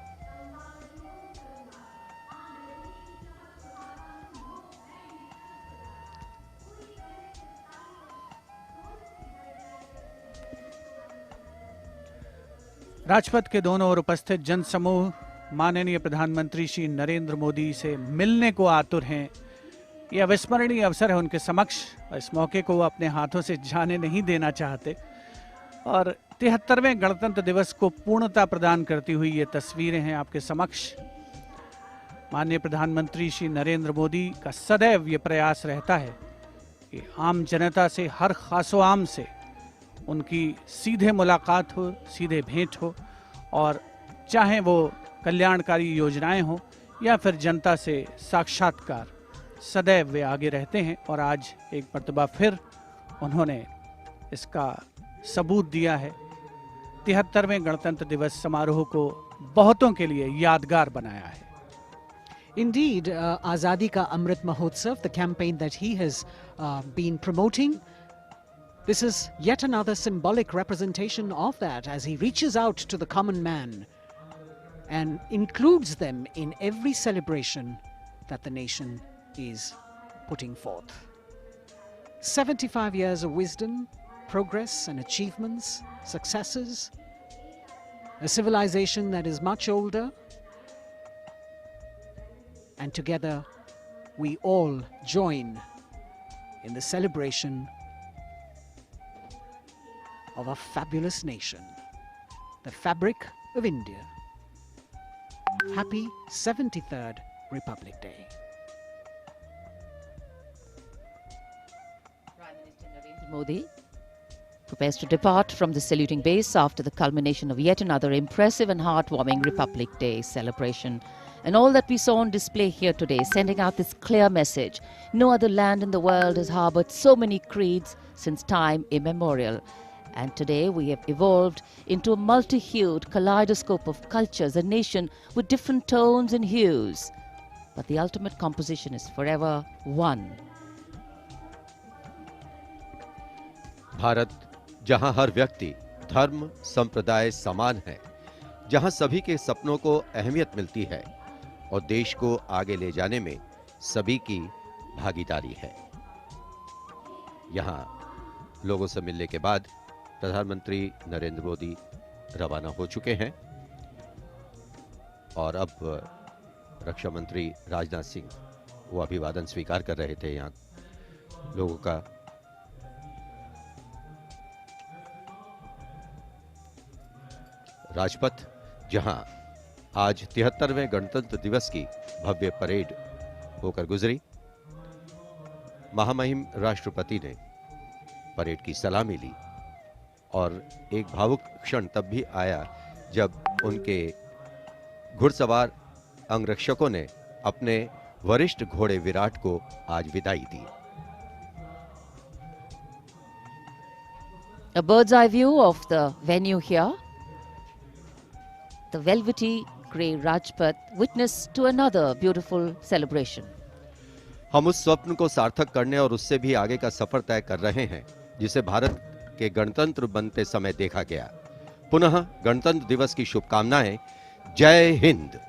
Rajpath के दोनों ओर उपस्थित जनसमूह माननीय प्रधानमंत्री श्री नरेंद्र मोदी से मिलने को आतुर हैं। यह अविस्मरणीय अवसर है उनके समक्ष। इस मौके को वो अपने हाथों से जाने नहीं देना चाहते और 73वें गणतंत्र दिवस को पूर्णता प्रदान करती हुई ये तस्वीरें हैं आपके समक्ष। माननीय प्रधानमंत्री श्री नरेंद्र मोदी का सदैव ये प्रयास रहता है कि आम जनता से, हर खासो आम से उनकी सीधे मुलाकात हो, सीधे भेंट हो और चाहे वो कल्याणकारी योजनाएं हो या फिर जनता से साक्षात्कार, सदैव वे आगे रहते हैं और आज एक मर्तबा फिर उन्होंने इसका सबूत दिया है। 73वें गणतंत्र दिवस समारोह को बहुतों के लिए यादगार बनाया है। Indeed, Azadi Ka Amrit Mahotsav, the campaign that he has been promoting, This is yet another symbolic representation of that as he reaches out to the common man and includes them in every celebration that the nation is putting forth. 75 years of wisdom, progress and achievements, successes, a civilization that is much older, and together we all join in the celebration of a fabulous nation, the fabric of India. Happy 73rd Republic Day. Prime Minister Narendra Modi prepares to depart from the saluting base after the culmination of yet another impressive and heartwarming Republic Day celebration. And all that we saw on display here today, sending out this clear message: no other land in the world has harbored so many creeds since time immemorial. And today we have evolved into a multi-hued kaleidoscope of cultures, a nation with different tones and hues. But the ultimate composition is forever one. Bharat, जहां हर व्यक्ति, धर्म, संप्रदाय समान है, जहां सभी के सपनों को अहमियत मिलती है और देश को आगे ले जाने में सभी की भागीदारी है। यहां लोगों से मिलने के बाद प्रधानमंत्री नरेंद्र मोदी रवाना हो चुके हैं और अब रक्षा मंत्री राजनाथ सिंह वो अभिवादन स्वीकार कर रहे थे यहां लोगों का। राजपथ, जहां आज 73वें गणतंत्र दिवस की भव्य परेड होकर गुजरी, महामहिम राष्ट्रपति ने परेड की सलामी ली और एक भावुक क्षण तब भी आया जब उनके घुड़सवार अंगरक्षकों ने अपने वरिष्ठ घोड़े विराट को आज विदाई दी। A bird's eye view of the venue here. The velvety grey Rajpath witness to another beautiful celebration. हम उस स्वप्न को सार्थक करने और उससे भी आगे का सफर तय कर रहे हैं जिसे भारत के गणतंत्र बनते समय देखा गया। पुनः गणतंत्र दिवस की शुभकामनाएं। जय हिंद।